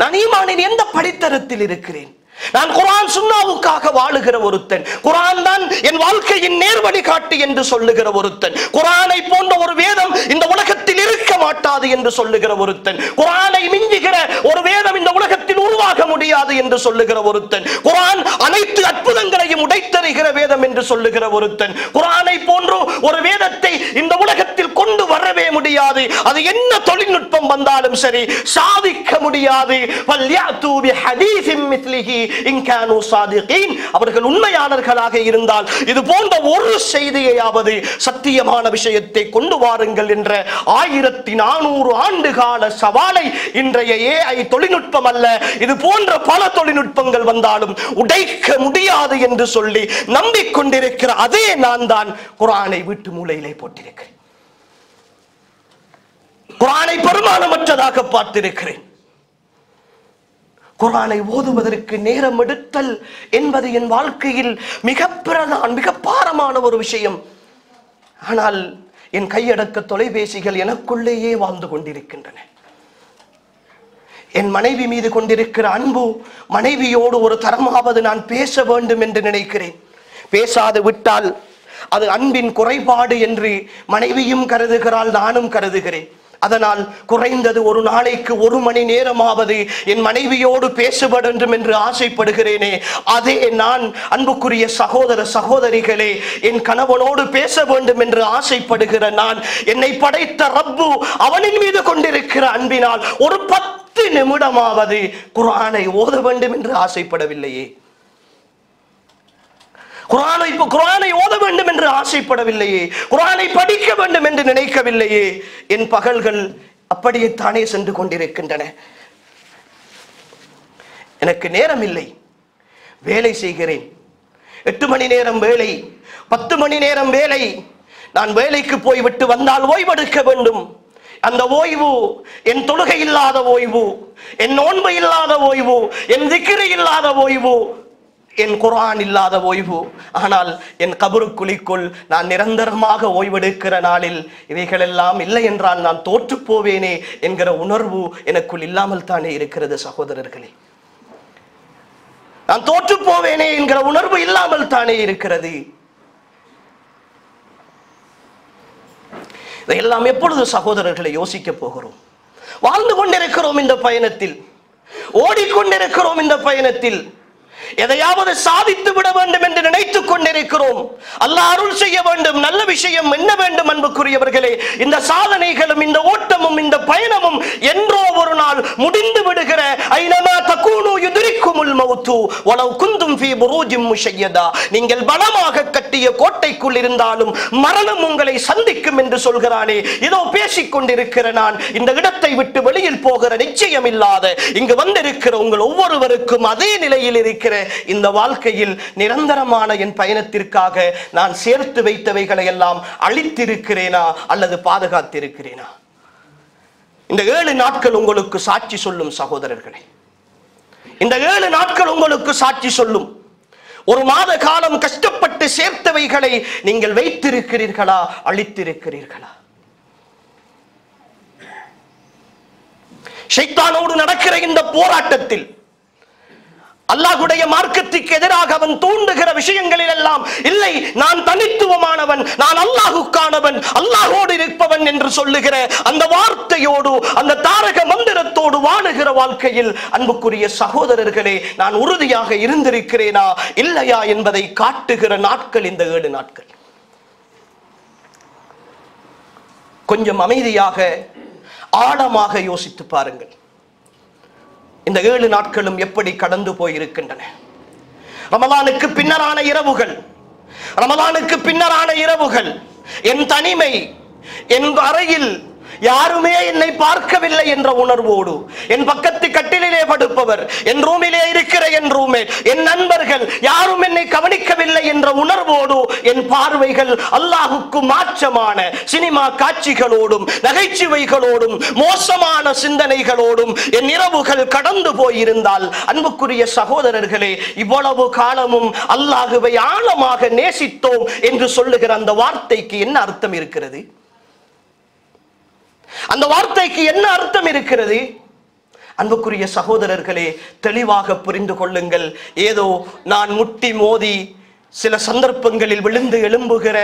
நான் ஈமானின் எந்த படித்தரத்தில் இருக்கிறேன்? நான் குர்ஆன் சுன்னாவுக்காக வாழுகிற ஒருத்தன், குர்ஆன் தான் என் வாழ்க்கையின் நேர்வழி காட்டி என்று சொல்லுகிற ஒருத்தன், குர்ஆனை போன்ற ஒரு வேதம் இந்த உலகத்தில் இருக்க மாட்டாது என்று சொல்லுகிற ஒருத்தன், குர்ஆனை மிஞ்சுகிற ஒரு வேதம் இந்த உலகத்தில் உருவாக முடியாது என்று சொல்லுகிற ஒருத்தன், குர்ஆன் அனைத்து அற்புதங்களையும் உடைத்தறிகிற வேதம் என்று சொல்லுகிற ஒருத்தன், குர்ஆனை போன்று ஒரு வேதத்தை இந்த உலகத்தில் கொண்டு வரவே முடியாது, அது என்ன தொழில்நுட்பம் வந்தாலும் சரி சாதிக்க முடியாது. வல்யஅது பிஹதீஸின் மிஸ்லிஹி இன் கானூ ஸாதிகீன், அவர்கள் உண்மையாளர்களாக இருந்தால் இது போன்ற ஒரு செய்தியையாவது, சத்தியமான விஷயத்தை கொண்டு வாருங்கள் என்ற 1400 ஆண்டு கால சவாலை இன்றைய AI தொழில்நுட்பம் அல்ல, இது போன்ற பல தொழில்நுட்பங்கள் வந்தாலும் உடைக்க முடியாது என்று சொல்லி நம்பிக்கொண்டிருக்கிற அதே நான் தான் குர்ஆனை வீட்டு மூலையிலே போட்டிருக்கிறேன். குர்ஆனை பெருமானமற்றதாக பார்த்திருக்கிறேன். குர்ஆனை ஓதுவதற்கு நேரம் எடுத்தல் என்பது என் வாழ்க்கையில் மிக பாரமான ஒரு விஷயம். ஆனால் என் கையடக்க தொலைபேசிகள் எனக்குள்ளேயே வாழ்ந்து கொண்டிருக்கின்றன. என் மனைவி மீது கொண்டிருக்கிற அன்பு, மனைவியோடு ஒரு தரமாவது நான் பேச வேண்டும் என்று நினைக்கிறேன். பேசாது விட்டால் அது அன்பின் குறைபாடு என்று மனைவியும் கருதுகிறாள், நானும் கருதுகிறேன். அதனால் குறைந்தது ஒரு நாளைக்கு 1 மணி நேரமாவது என் மனைவியோடு பேச வேண்டும் என்று ஆசைப்படுகிறேனே, அதே நான் அன்புக்குரிய சகோதர சகோதரிகளே என் கணவனோடு பேச வேண்டும் என்று ஆசைப்படுகிற நான், என்னை படைத்த ரப்பு அவனின் மீது கொண்டிருக்கிற அன்பினால் ஒரு 10 நிமிடமாவது குர்ஆனை ஓத வேண்டும் என்று ஆசைப்படவில்லையே, குர்ஆனை ஓத வேண்டும் என்று ஆசைப்படவில்லையே, குர்ஆனை படிக்க வேண்டும் என்று நினைக்கவில்லையே. என் பகல்கள் அப்படியே தானே சென்று கொண்டிருக்கின்றன. எனக்கு நேரம் இல்லை, வேலை செய்கிறேன். 8 மணி நேரம் வேலை, 10 மணி நேரம் வேலை. நான் வேலைக்கு போய் விட்டு வந்தால் ஓய்வெடுக்க வேண்டும். அந்த ஓய்வு என் தொழுகை இல்லாத ஓய்வு, என் நோன்பு இல்லாத ஓய்வு, என் திக்ர் இல்லாத ஓய்வு, என் குர்ஆன் இல்லாத ஓய்வு. ஆனால் என் கபருக்குழிக்குள் நான் நிரந்தரமாக ஓய்வெடுக்கிற நாளில் இவைகளெல்லாம் இல்லை என்றால் நான் தோற்று போவேனே என்கிற உணர்வு எனக்குள் இல்லாமல் தானே இருக்கிறது சகோதரர்களே. நான் தோற்று போவேனே என்கிற உணர்வு இல்லாமல் தானே இருக்கிறது. இதையெல்லாம் எப்பொழுது சகோதரர்களை யோசிக்க போகிறோம்? வாழ்ந்து கொண்டிருக்கிறோம் இந்த பயணத்தில், ஓடிக்கொண்டிருக்கிறோம் இந்த பயணத்தில். எதையாவது சாதித்து விட வேண்டும் என்று நினைத்துக் கொண்டிருக்கிறோம். அல்லாஹ் அருள் செய்ய வேண்டும், நல்ல விஷயம் என்ன வேண்டும் அன்புக்குரியவர்களே. இந்த சாதனைகளும் இந்த ஓட்டமும் இந்த பயணமும் என்றோ ஒரு நாள் முடிந்து விடுகிற ஐனமா தகூனு யுத்ரிக்கும் யத்ரிகுக்குமுல் மௌத்து வலவ் குந்தும் ஃபீ புரூஜின் முஷய்யதா. நீங்கள் பலமாக கட்டிய கோட்டைக்குள் இருந்தாலும் மரணம் உங்களை சந்திக்கும் என்று சொல்கிறானே. இதோ பேசிக் கொண்டிருக்கிற நான் இந்த இடத்தை விட்டு வெளியில் போகிற நிச்சயம் இல்லாத இங்கு வந்திருக்கிற உங்கள் ஒவ்வொருவருக்கும் அதே நிலையில் இருக்கிற இந்த வாழ்க்கையில் நிரந்தரமான என் பயணத்திற்காக நான் சேர்த்து வைத்தவைகளை எல்லாம் அழித்திருக்கிறேனா அல்லது பாதுகாத்திருக்கிறேனா? இந்த 7 நாட்கள் உங்களுக்கு சாட்சி சொல்லும் சகோதரர்களே. இந்த 7 நாட்கள் உங்களுக்கு சாட்சி சொல்லும். ஒரு மாத காலம் கஷ்டப்பட்டு சேர்த்தவைகளை நீங்கள் வைத்திருக்கிறீர்களா அழித்திருக்கிறீர்களா? ஷைத்தானோடு நடக்கிற இந்த போராட்டத்தில் அல்லாஹ்வுடைய மார்க்கத்துக்கு எதிராக அவன் தூண்டுகிற விஷயங்களில் எல்லாம் இல்லை நான் தனித்துவமானவன், நான் அல்லாஹ்வுக்கானவன், அல்லாஹ்வோடு இருப்பவன் என்று சொல்லுகிற அந்த வார்த்தையோடு அந்த தாரக மந்திரத்தோடு வாழுகிற வாழ்க்கையில் அன்புக்குரிய சகோதரர்களே, நான் உறுதியாக இருந்திருக்கிறேனா இல்லையா என்பதை காட்டுகிற நாட்கள் இந்த 7 நாட்கள். கொஞ்சம் அமைதியாக ஆழமாக யோசித்து பாருங்கள். இந்த 7 நாட்களும் எப்படி கடந்து போயிருக்கின்றன. ரமலானுக்கு பின்னரான இரவுகள், ரமலானுக்கு பின்னரான இரவுகள், என் தனிமை, என் அறையில் யாருமே என்னை பார்க்கவில்லை என்ற உணர்வோடு, என் பக்கத்து கட்டிலே படுப்பவர், என் ரூமிலே இருக்கிற என் ரூம்மேட், என் நண்பர்கள் யாரும் என்னை கவனிக்கவில்லை என்ற உணர்வோடு என் பார்வைகள் அல்லாஹுக்கு மாற்றமான சினிமா காட்சிகளோடும் நகைச்சுவைகளோடும் மோசமான சிந்தனைகளோடும் என் இரவுகள் கடந்து போயிருந்தால் அன்புக்குரிய சகோதரர்களே, இவ்வளவு காலமும் அல்லாஹுவை ஆழமாக நேசித்தோம் என்று சொல்லுகிற அந்த வார்த்தைக்கு என்ன அர்த்தம் இருக்கிறது? அந்த வார்த்தைக்கு என்ன அர்த்தம் இருக்கிறது? அன்புக்குரிய சகோதரர்களே, தெளிவாக புரிந்து கொள்ளுங்கள். ஏதோ நான் முட்டி மோதி சில சந்தர்ப்பங்களில் விழுந்து எழும்புகிற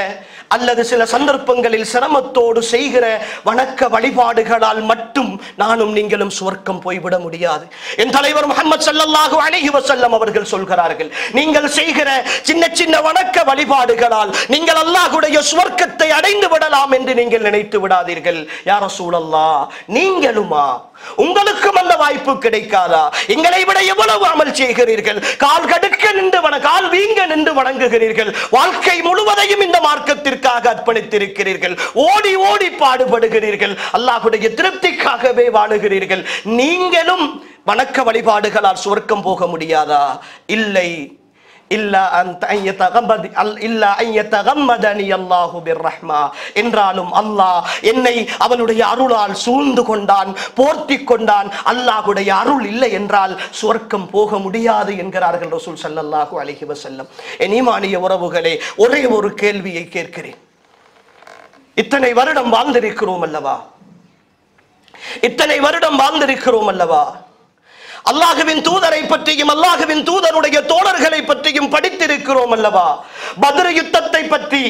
அல்லது சில சந்தர்ப்பங்களில் சிரமத்தோடு செய்கிற வணக்க வழிபாடுகளால் மட்டும் நானும் நீங்களும் சுவர்க்கம் போய்விட முடியாது. என் தலைவர் முஹம்மது ஸல்லல்லாஹு அலைஹி வஸல்லம் அவர்கள் சொல்கிறார்கள், நீங்கள் செய்கிற சின்ன சின்ன வணக்க வழிபாடுகளால் நீங்கள் அல்லாஹ்வுடைய சுவர்க்கத்தை அடைந்து விடலாம் என்று நீங்கள் நினைத்து விடாதீர்கள். யா ரசூலல்லாஹ், நீங்களுமா? உங்களுக்கும் அந்த வாய்ப்பு கிடைக்காதா? எங்களை விட எவ்வளவு அமல் செய்கிறீர்கள், கால் கடுக்க நின்று கால் வீங்க நின்று வணங்குகிறீர்கள், வாழ்க்கை முழுவதையும் இந்த மார்க்கத்திற்காக அர்ப்பணித்திருக்கிறீர்கள், ஓடி ஓடி பாடுபடுகிறீர்கள், அல்லாஹ்வுடைய திருப்திக்காகவே வாழுகிறீர்கள். நீங்களும் வணக்க வழிபாடுகளால் சுவர்க்கம் போக முடியாதா? இல்லை. என்றாலும் அல்லாஹ் என்னை அவனுடைய அருளால் சூழ்ந்து கொண்டான், போர்த்தி கொண்டான். அல்லாஹ்வுடைய அருள் இல்லை என்றால் சுவர்க்கம் போக முடியாது என்கிறார்கள் ரசூல் ஸல்லல்லாஹு அலைஹி வஸல்லம். என் ஈமானிய உறவுகளே, ஒரே ஒரு கேள்வியை கேட்கிறேன். இத்தனை வருடம் வாழ்ந்திருக்கிறோம் அல்லவா? இத்தனை வருடம் வாழ்ந்திருக்கிறோம் அல்லவா? அல்லாஹ்வின் தூதரை பற்றியும் அல்லாஹ்வின் தூதருடைய தோழர்களை பற்றியும் படித்திருக்கிறோம் அல்லவா? பத்ர் யுத்தத்தை பற்றி,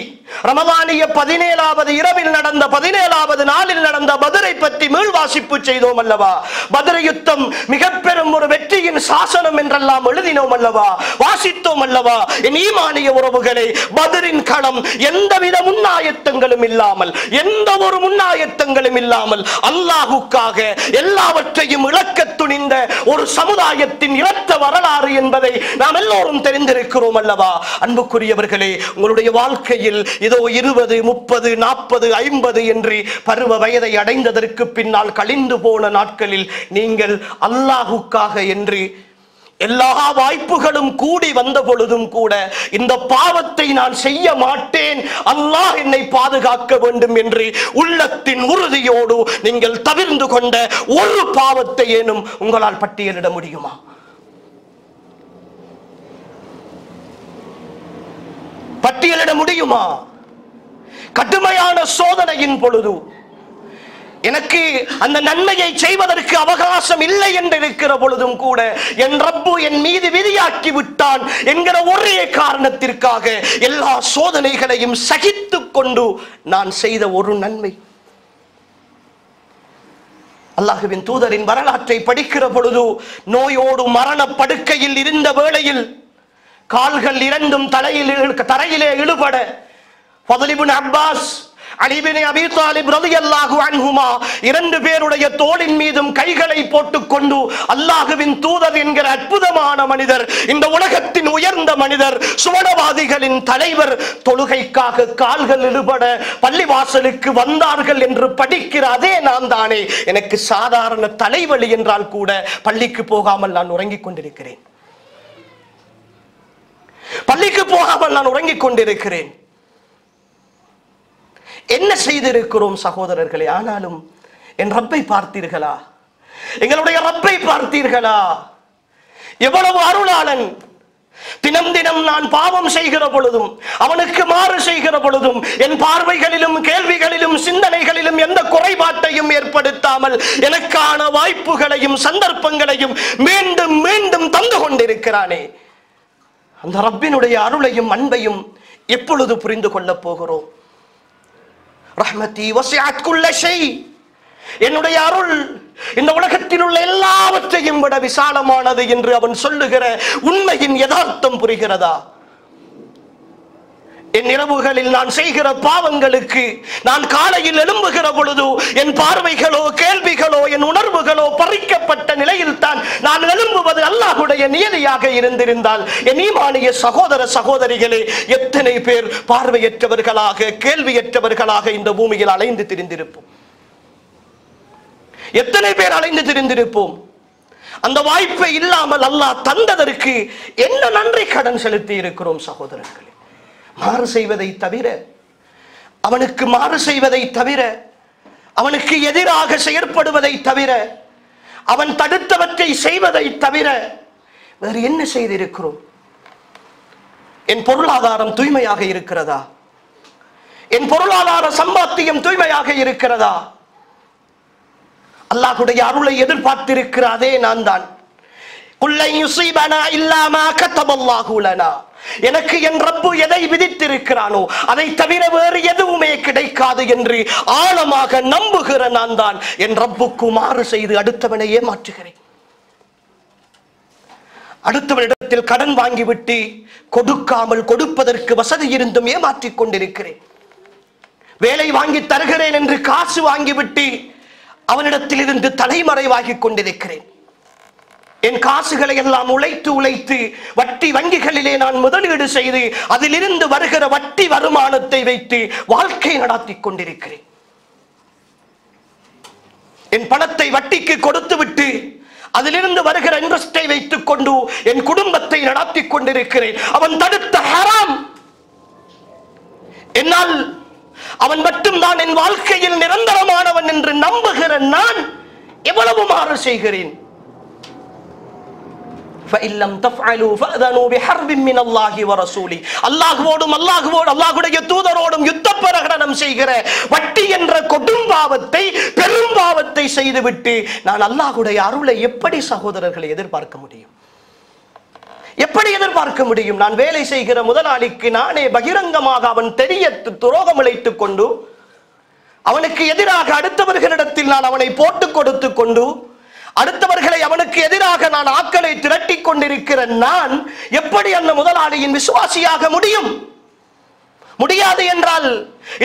ரமலானிய 17வது இரவில் நடந்த 17வது நாளில் நடந்த பத்ரை பற்றி மீள்வாசிப்பு செய்தோம் அல்லவா? பத்ர் யுத்தம் மிக பெரும் ஒரு வெற்றியின் சாசனம் என்றெல்லாம் எழுதினோம் அல்லவா? வாசித்தோம் அல்லவா? என் ஈமானிய உறவுகளே, பத்ரின் களம் எந்தவித முன்னாயத்தங்களும் இல்லாமல், எந்த ஒரு முன்னாயத்தங்களும் இல்லாமல் அல்லாஹுக்காக எல்லாவற்றையும் இழக்க துணிந்த ஒரு சமுதாயத்தின் இரத்த வரலாறு என்பதை நாம் எல்லோரும் தெரிந்திருக்கிறோம் அல்லவா? அன்புக்குரியவர்களே, உங்களுடைய வாழ்க்கையில் இதோ 20, 30, 40, 50 என்று பருவ வயதை அடைந்ததற்கு பின்னால் கழிந்து போன நாட்களில் நீங்கள் அல்லாஹுக்காக என்று எல்லா வாய்ப்புகளும் கூடி வந்த பொழுதும் கூட இந்த பாவத்தை நான் செய்ய மாட்டேன், அல்லாஹ் என்னை பாதுகாக்க வேண்டும் என்று உள்ளத்தின் உறுதியோடு நீங்கள் தவிர்ந்து கொண்ட ஒரு பாவத்தை ஏனும் உங்களால் பட்டியலிட முடியுமா? பட்டியலிட முடியுமா? கடுமையான சோதனையின் பொழுது எனக்கு அந்த நன்மையை செய்வதற்கு அவகாசம் இல்லை என்று இருக்கிற பொழுதும் கூட என் ரப்பு என் மீது விதியாக்கி விட்டான் என்கிற ஒரே காரணத்திற்காக எல்லா சோதனைகளையும் சகித்துக் கொண்டு நான் செய்த ஒரு நன்மை. அல்லாஹ்வின் தூதரின் வரலாற்றை படிக்கிற பொழுது நோயோடு மரண படுக்கையில் இருந்த வேளையில் கால்கள் இரண்டும் தரையிலே இழுபட ஃபதுல் இப்னு அப்பாஸ் அலி பின் அபீ தாலிப் ரலியல்லாஹு அன்ஹுமா இரண்டு பேருடைய தோளின் மீதும் கைகளை போட்டுக்கொண்டு அல்லாஹ்வின் தூதர் என்கிற அற்புதமான மனிதர், இந்த உலகத்தின் உயர்ந்த மனிதர், சுவனவாதிகளின் தலைவர், தொழுகைக்காக கால்கள் இழுபட பள்ளிவாசலுக்கு வந்தார்கள் என்று படிக்கிற அதே நான் தானே. எனக்கு சாதாரண தலைவலி என்றால் கூட பள்ளிக்கு போகாமல் நான் உறங்கிக் கொண்டிருக்கிறேன். பள்ளிக்கு போகாமல் நான் உறங்கிக் கொண்டிருக்கிறேன். என்ன செய்திருக்கிறோம் சகோதரர்களே? ஆனாலும் என் ரப்பை பார்த்தீர்களா? எங்களுடைய ரப்பை பார்த்தீர்களா? எவ்வளவு அருளாளன்! தினம் தினம் நான் பாவம் செய்கிற பொழுதும், அவனுக்கு மாறு செய்கிற பொழுதும், என் பார்வைகளிலும் கேள்விகளிலும் சிந்தனைகளிலும் எந்த குறைபாட்டையும் ஏற்படுத்தாமல் எனக்கான வாய்ப்புகளையும் சந்தர்ப்பங்களையும் மீண்டும் மீண்டும் தந்து கொண்டிருக்கிறானே. அந்த ரப்பினுடைய அருளையும் அன்பையும் எப்பொழுது புரிந்து கொள்ளப் போகிறோம்? ரஹ்மதி வஸிஅத் குல்ல ஷை, என்னுடைய அருள் இந்த உலகத்தில் உள்ள எல்லாவற்றையும் விட விசாலமானது என்று அவன் சொல்லுகிற உண்மையின் யதார்த்தம் புரிகிறதா? என் இரவுகளில் நான் செய்கிற பாவங்களுக்கு நான் காலையில் எழும்புகிற பொழுது என் பார்வைகளோ கேள்விகளோ என் உணர்வுகளோ பறிக்கப்பட்ட நிலையில் தான் நான் எழும்புவது அல்லாஹ்வுடைய நியதியாக இருந்திருந்தால், என் ஈமானிய சகோதர சகோதரிகளே, எத்தனை பேர் பார்வையற்றவர்களாக கேள்வியற்றவர்களாக இந்த பூமியில் அலைந்து திரிந்திருப்போம்? எத்தனை பேர் அலைந்து திரிந்திருப்போம்? அந்த வாய்ப்பை இல்லாமல் அல்லாஹ் தந்ததற்கு என்ன நன்றி கடன் செலுத்தி இருக்கிறோம் சகோதரர்களே? மாறு செய்வதை தவிர, அவனுக்கு மாறு செய்வதை தவிர, அவனுக்கு எதிராக செயற்படுவதை தவிர, அவன் தடுத்தவற்றை செய்வதை தவிர வேறு என்ன செய்திருக்கிறோம்? என் பொருளாதாரம் தூய்மையாக இருக்கிறதா? என் பொருளாதார சம்பாத்தியம் தூய்மையாக இருக்கிறதா? அல்லாஹ்வுடைய அருளை எதிர்பார்த்திருக்கிற அதே நான் தான். குல்லை யுஸீபனா இல்லா மா கதபல்லாஹு லனா, எனக்கு என் ரப்பு எதை விதித்திருக்கிறானோ அதை தவிர வேறு எதுவுமே கிடைக்காது என்று ஆழமாக நம்புகிற நான் தான் என் ரப்புக்கு மாறு செய்து அடுத்தவனை ஏமாற்றுகிறேன். அடுத்தவனிடத்தில் கடன் வாங்கிவிட்டு கொடுக்காமல் கொடுப்பதற்கு வசதி இருந்தும் ஏமாற்றிக் கொண்டிருக்கிறேன். வேலை வாங்கி தருகிறேன் என்று காசு வாங்கிவிட்டு அவனிடத்தில் இருந்து தலைமறைவாகி கொண்டிருக்கிறேன். என் காசுகளை எல்லாம் உழைத்து உழைத்து வட்டி வங்கிகளிலே நான் முதலீடு செய்து அதிலிருந்து வருகிற வட்டி வருமானத்தை வைத்து வாழ்க்கை நடத்தி கொண்டிருக்கிறேன். என் பணத்தை வட்டிக்கு கொடுத்து விட்டு அதிலிருந்து வருகிற இன்ட்ரெஸ்டை வைத்துக் கொண்டு என் குடும்பத்தை நடத்தி கொண்டிருக்கிறேன். அவன் தடுத்த ஹராம் என்னால் அவன் மட்டும்தான் என் வாழ்க்கையில் நிரந்தரமானவன் என்று நம்புகிற நான் எவ்வளவு மாறு செய்கிறேன்? அல்லாஹ்வுடைய தூதரோடும் யுத்த பிரகடனம் செய்கிற வட்டி என்ற கொடும்பாவத்தை பெரும்பாவத்தை செய்துவிட்டு நான் அல்லாஹ்வுடைய அருளை எப்படி சகோதரர்களை எதிர்பார்க்க முடியும்? எப்படி எதிர்பார்க்க முடியும்? நான் வேலை செய்கிற முதலாளிக்கு நானே பகிரங்கமாக அவன் தெரிய துரோகம் இழைத்துக் கொண்டு அவனுக்கு எதிராக அடுத்தவர்களிடத்தில் நான் அவனை போட்டுக் கொடுத்து கொண்டு அடுத்தவர்களை அவனுக்கு எதிராக நான் ஆட்களை திரட்டி கொண்டிருக்கிற நான் எப்படி அந்த முதலாளியின் விசுவாசியாக முடியும்? முடியாது என்றால்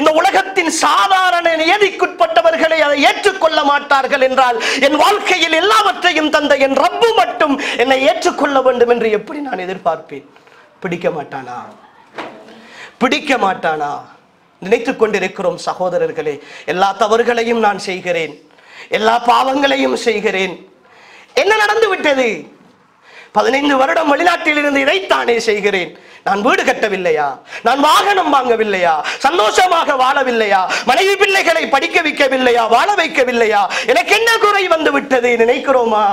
இந்த உலகத்தின் சாதாரண நியதிக்குட்பட்டவர்களை அதை ஏற்றுக்கொள்ள மாட்டார்கள் என்றால் என் வாழ்க்கையில் எல்லாவற்றையும் தந்த என் ரப்பு மட்டும் என்னை ஏற்றுக்கொள்ள வேண்டும் என்று எப்படி நான் எதிர்பார்ப்பேன்? பிடிக்க மாட்டானா? பிடிக்க மாட்டானா? நினைத்துக் கொண்டிருக்கிறோம் சகோதரர்களே. எல்லா தவறுகளையும் நான் செய்கிறேன், எல்லா பாவங்களையும் செய்கிறேன். என்ன நடந்து விட்டது? 15 வருடம் வெளிநாட்டில் இருந்து இதைத்தானே செய்கிறேன். நான் வீடு கட்டவில்லையா? நான் வாகனம் வாங்கவில்லையா? சந்தோஷமாக வாழவில்லையா? மனைவி பிள்ளைகளை படிக்க வைக்கவில்லையா? வாழ வைக்கவில்லையா? எனக்கு என்ன குறை வந்து விட்டது? நினைக்கிறோமா?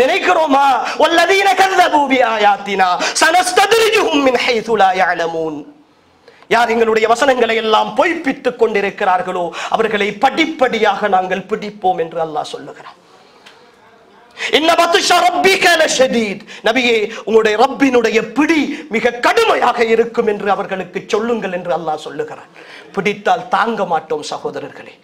நினைக்கிறோமா? வல்லதீன கذبوا بآياتنا سنستدرجهم من حيث لا يعلمون. யார் எங்களுடைய வசனங்களை எல்லாம் பொய்ப்பித்துக் கொண்டிருக்கிறார்களோ அவர்களை படிப்படியாக நாங்கள் பிடிப்போம் என்று அல்லாஹ் சொல்லுகிறார். இன்ன பத்ஷ ரப்பிக லஷதீத், நபியே உங்களுடைய ரப்பினுடைய பிடி மிக கடுமையாக இருக்கும் என்று அவர்களுக்கு சொல்லுங்கள் என்று அல்லாஹ் சொல்லுகிறார். பிடித்தால் தாங்க மாட்டோம் சகோதரர்களே.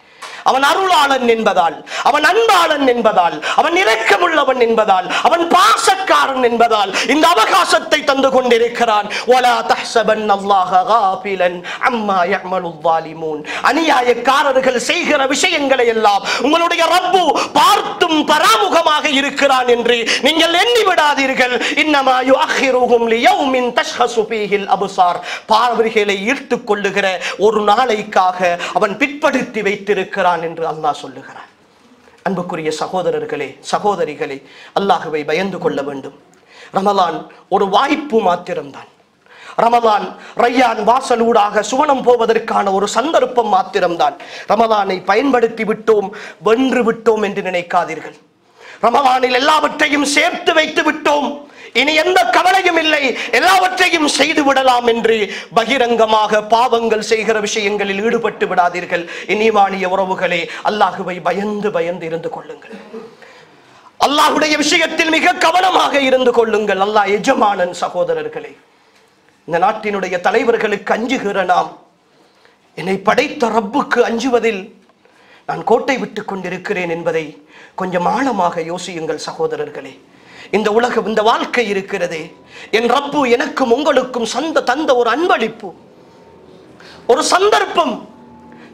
அவன் அருளாளன் என்பதால், அவன் அன்பாளன் என்பதால், அவன் இரக்கமுள்ளவன் என்பதால், அவன் பாசக்காரன் என்பதால் இந்த அவகாசத்தை தந்து கொண்டிருக்கிறான். வலா தஹ்சபன்னல்லாஹ காஃபிலன் அம்மா யஅமலுல் ஸாலிமூன். அநியாயக்காரர்கள் செய்கிற விஷயங்களை எல்லாம் உங்களுடைய ரப்பு பார்த்தும் பராமுகமாக இருக்கிறான் என்று நீங்கள் எண்ணி விடாதீர்கள். இன்னமா யுஅখিরুஹும் லியௌமின் தஷ்ஹசு ஃபீஹில் அப்சார். பார்வைகளை ஈர்த்துக் கொள்ளுகிற ஒரு நாளைக்காக அவன் பிற்படுத்தி வைத்திருக்கிறான் என்று அல்லாஹ் சொல்லுகிறான். அன்புக்குரிய சகோதரர்களே, சகோதரிகளே, அல்லாஹ்வை பயந்து கொள்ள வேண்டும். ரமலான் ஒரு வாய்ப்பு மாத்திரம்தான். ரமலான் ரய்யான் வாசலூடாக சுவனம் போவதற்கான ஒரு சந்தர்ப்பம் மாத்திரம்தான். ரமலானை பயன்படுத்தி விட்டோம், வென்று விட்டோம் என்று நினைக்காதீர்கள். ரமலானில் எல்லாவற்றையும் சேர்த்து வைத்து விட்டோம், இனி எந்த கவலையும் இல்லை, எல்லாவற்றையும் செய்து விடலாம் என்று பகிரங்கமாக பாவங்கள் செய்கிற விஷயங்களில் ஈடுபட்டு விடாதீர்கள். இனிமானிய உறவுகளே, அல்லாஹுவை பயந்து பயந்து இருந்து கொள்ளுங்கள். அல்லாஹுடைய விஷயத்தில் மிக கவனமாக இருந்து கொள்ளுங்கள். அல்லாஹ் எஜமானன். சகோதரர்களே, இந்த நாட்டினுடைய தலைவர்களுக்கு அஞ்சுகிற நாம் என்னை படைத்த ரப்புக்கு அஞ்சுவதில் நான் கோட்டை விட்டுக் கொண்டிருக்கிறேன் என்பதை கொஞ்சம் ஆழமாக யோசியுங்கள் சகோதரர்களே. இந்த உலகம், இந்த வாழ்க்கை இருக்கிறதே, என் ரப்பு எனக்கும் உங்களுக்கும் தந்த ஒரு அன்பளிப்பு, ஒரு சந்தர்ப்பம்.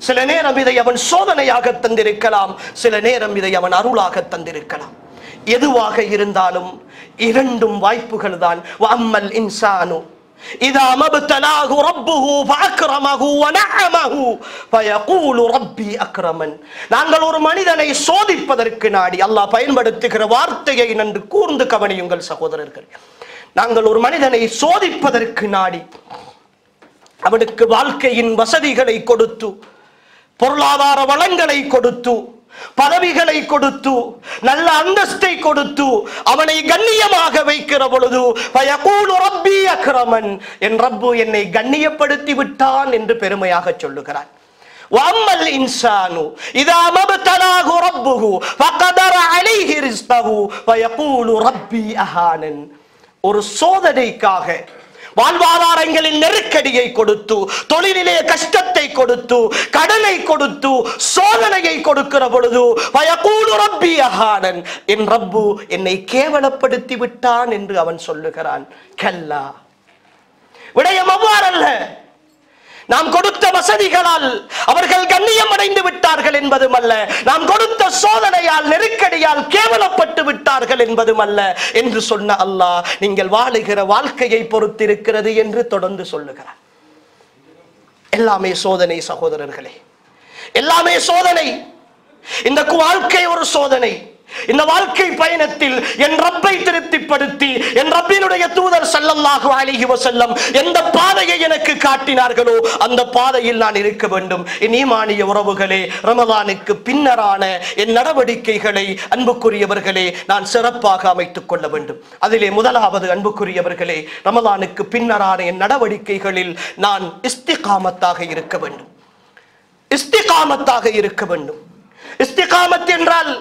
சில நேரம் இதை அவன் சோதனையாக தந்திருக்கலாம், சில நேரம் இதை அவன் அருளாக தந்திருக்கலாம். எதுவாக இருந்தாலும் இரண்டும் வாய்ப்புகள் தான். வஅம்மல் இன்சானு இதா மப்தலாஹு ரப்புஹு ஃபஅக்ரமஹு வநஅமஹு ஃபயகூலு ரப்பி அக்ரமன். நாங்கள் ஒரு மனிதனை சோதிப்பதற்கு நாடி, அல்லாஹ் பயன்படுத்துகிற வார்த்தையை நன்கு கூர்ந்து கவனியுங்கள் சகோதரர்கள். நாங்கள் ஒரு மனிதனை சோதிப்பதற்கு நாடி அவனுக்கு வாழ்க்கையின் வசதிகளை கொடுத்து, பொருளாதார வளங்களை கொடுத்து, பதவிகளை கொடுத்து, நல்ல அந்தஸ்தை கொடுத்து அவனை கண்ணியமாக வைக்கிற பொழுது ஃபயகூலு ரப்பி அக்ரமன், என் ரப்பு என்னை கண்ணியப்படுத்தி விட்டான் என்று பெருமையாக சொல்லுகிறான். வஅம்மல் இன்சானு இதா மப்தலாஹு ரப்புஹு ஃபகதர அலைஹி ரிஸ்கஹு ஃபயகூலு ரப்பி அஹானன். ஒரு சோதனைக்காக வாழ்வாதாரங்களில் நெருக்கடியை கொடுத்து, தொழிலிலே கஷ்டத்தை கொடுத்து, கடனை கொடுத்து, சோதனையை கொடுக்கிற பொழுது ஃபயகூலு ரப்பி அஹானன், என் ரப்பு என்னை கேவலப்படுத்தி விட்டான் என்று அவன் சொல்லுகிறான். கல்லா, விடயம் அவ்வாறல்ல. நாம் கொடுத்த வசதிகளால் அவர்கள் கண்ணியம் அடைந்து விட்டார்கள் என்பதும் அல்ல, நாம் கொடுத்த சோதனையால் நெருக்கடியால் கேவலப்பட்டு விட்டார்கள் என்பதும் அல்ல என்று சொன்ன அல்லாஹ் நீங்கள் வாழுகிற வாழ்க்கையை பொறுத்திருக்கிறது என்று தொடர்ந்து சொல்லுகிறார். எல்லாமே சோதனை சகோதரர்களே, எல்லாமே சோதனை. இந்த வாழ்க்கை ஒரு சோதனை. இந்த வாழ்க்கை பயணத்தில் என் ரப்பை திருப்திப்படுத்தி, என் ரப்பினுடைய தூதர் ஸல்லல்லாஹு அலைஹி வஸல்லம் எந்த பாதையை எனக்கு காட்டினார்களோ அந்த பாதையில் நான் இருக்க வேண்டும். என் ஈமானிய உறவுகளே, ரமலானுக்கு பின்னரான என் நடவடிக்கைகளை அன்புக்குரியவர்களே நான் சிறப்பாக அமைத்துக் கொள்ள வேண்டும். அதிலே முதலாவது அன்புக்குரியவர்களே, ரமலானுக்கு பின்னரான என் நடவடிக்கைகளில் நான் இஸ்திகாமத்தாக இருக்க வேண்டும். இஸ்திகாமத்தாக இருக்க வேண்டும். இஸ்திகாமத் என்றால்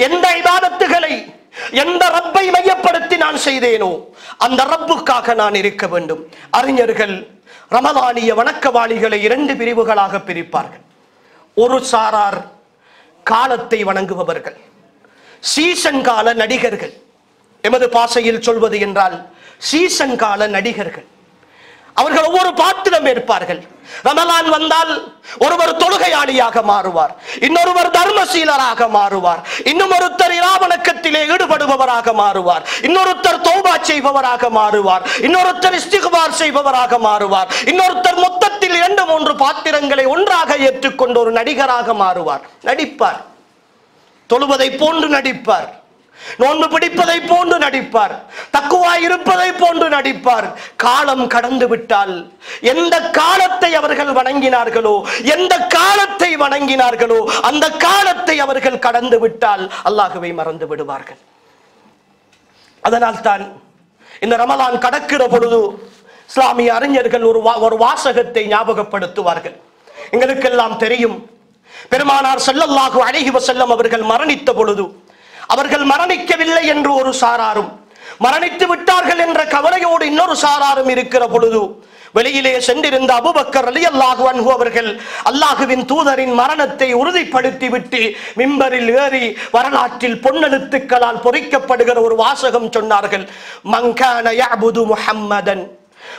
எந்த இபாதத்துகளை, எந்த ரப்பை மையப்படுத்தி நான் செய்தேனோ அந்த ரப்புக்காக நான் இருக்க வேண்டும். அறிஞர்கள் ரமலானிய வணக்கவாளிகளை இரண்டு பிரிவுகளாக பிரிப்பார்கள். ஒரு சாரார் காலத்தை வணங்குபவர்கள், சீசன் கால நடிகர்கள். எமது பாஷையில் சொல்வது என்றால் சீசன் கால நடிகர்கள். அவர்கள் ஒவ்வொரு பாத்திரம் ஏற்பார்கள். ரமலான் வந்தால் ஒருவர் தொழுகையாளியாக மாறுவார், இன்னொருவர் தர்மசீலராக மாறுவார், இன்னும் ஒருத்தர் இராவணக்கத்திலே ஈடுபடுபவராக மாறுவார், இன்னொருத்தர் தௌபா செய்பவராக மாறுவார், இன்னொருத்தர் இஸ்திக்பார் செய்பவராக மாறுவார், இன்னொருத்தர் மொத்தத்தில் 2-3 பாத்திரங்களை ஒன்றாக ஏற்றுக்கொண்டு ஒரு நடிகராக மாறுவார். நடிப்பார், தொழுவதை போன்று நடிப்பார், நோன்பு பிடிப்பதை போன்று நடிப்பார், தக்குவாய் இருப்பதை போன்று நடிப்பார். காலம் கடந்து விட்டால் எந்த காலத்தை அவர்கள் வணங்கினார்களோ, எந்த காலத்தை வணங்கினார்களோ அந்த காலத்தை அவர்கள் கடந்து விட்டால் அல்லாஹ்வை மறந்து விடுவார்கள். அதனால் தான் இந்த ரமலான் கடக்கிற பொழுது இஸ்லாமிய அறிஞர்கள் ஒரு வாசகத்தை ஞாபகப்படுத்துவார்கள். எங்களுக்கெல்லாம் தெரியும், பெருமானார் ஸல்லல்லாஹு அலைஹி வஸல்லம் அவர்கள் மரணித்த பொழுது அவர்கள் மரணிக்கவில்லை என்று ஒரு சாராரும், மரணித்து விட்டார்கள் என்ற கவலையோடு இன்னொரு சாராரும் இருக்கிற பொழுது வெளியிலே சென்றிருந்த அபூபக்கர் ரலியல்லாஹு அன்ஹு அவர்கள் அல்லாஹ்வின் தூதரின் மரணத்தை உறுதிப்படுத்தி விட்டு மிம்பரில் ஏறி வரலாற்றில் பொன்னெழுத்துக்களால் பொறிக்கப்படுகிற ஒரு வாசகம் சொன்னார்கள். மன் கான யஅபுது முஹம்மதன்,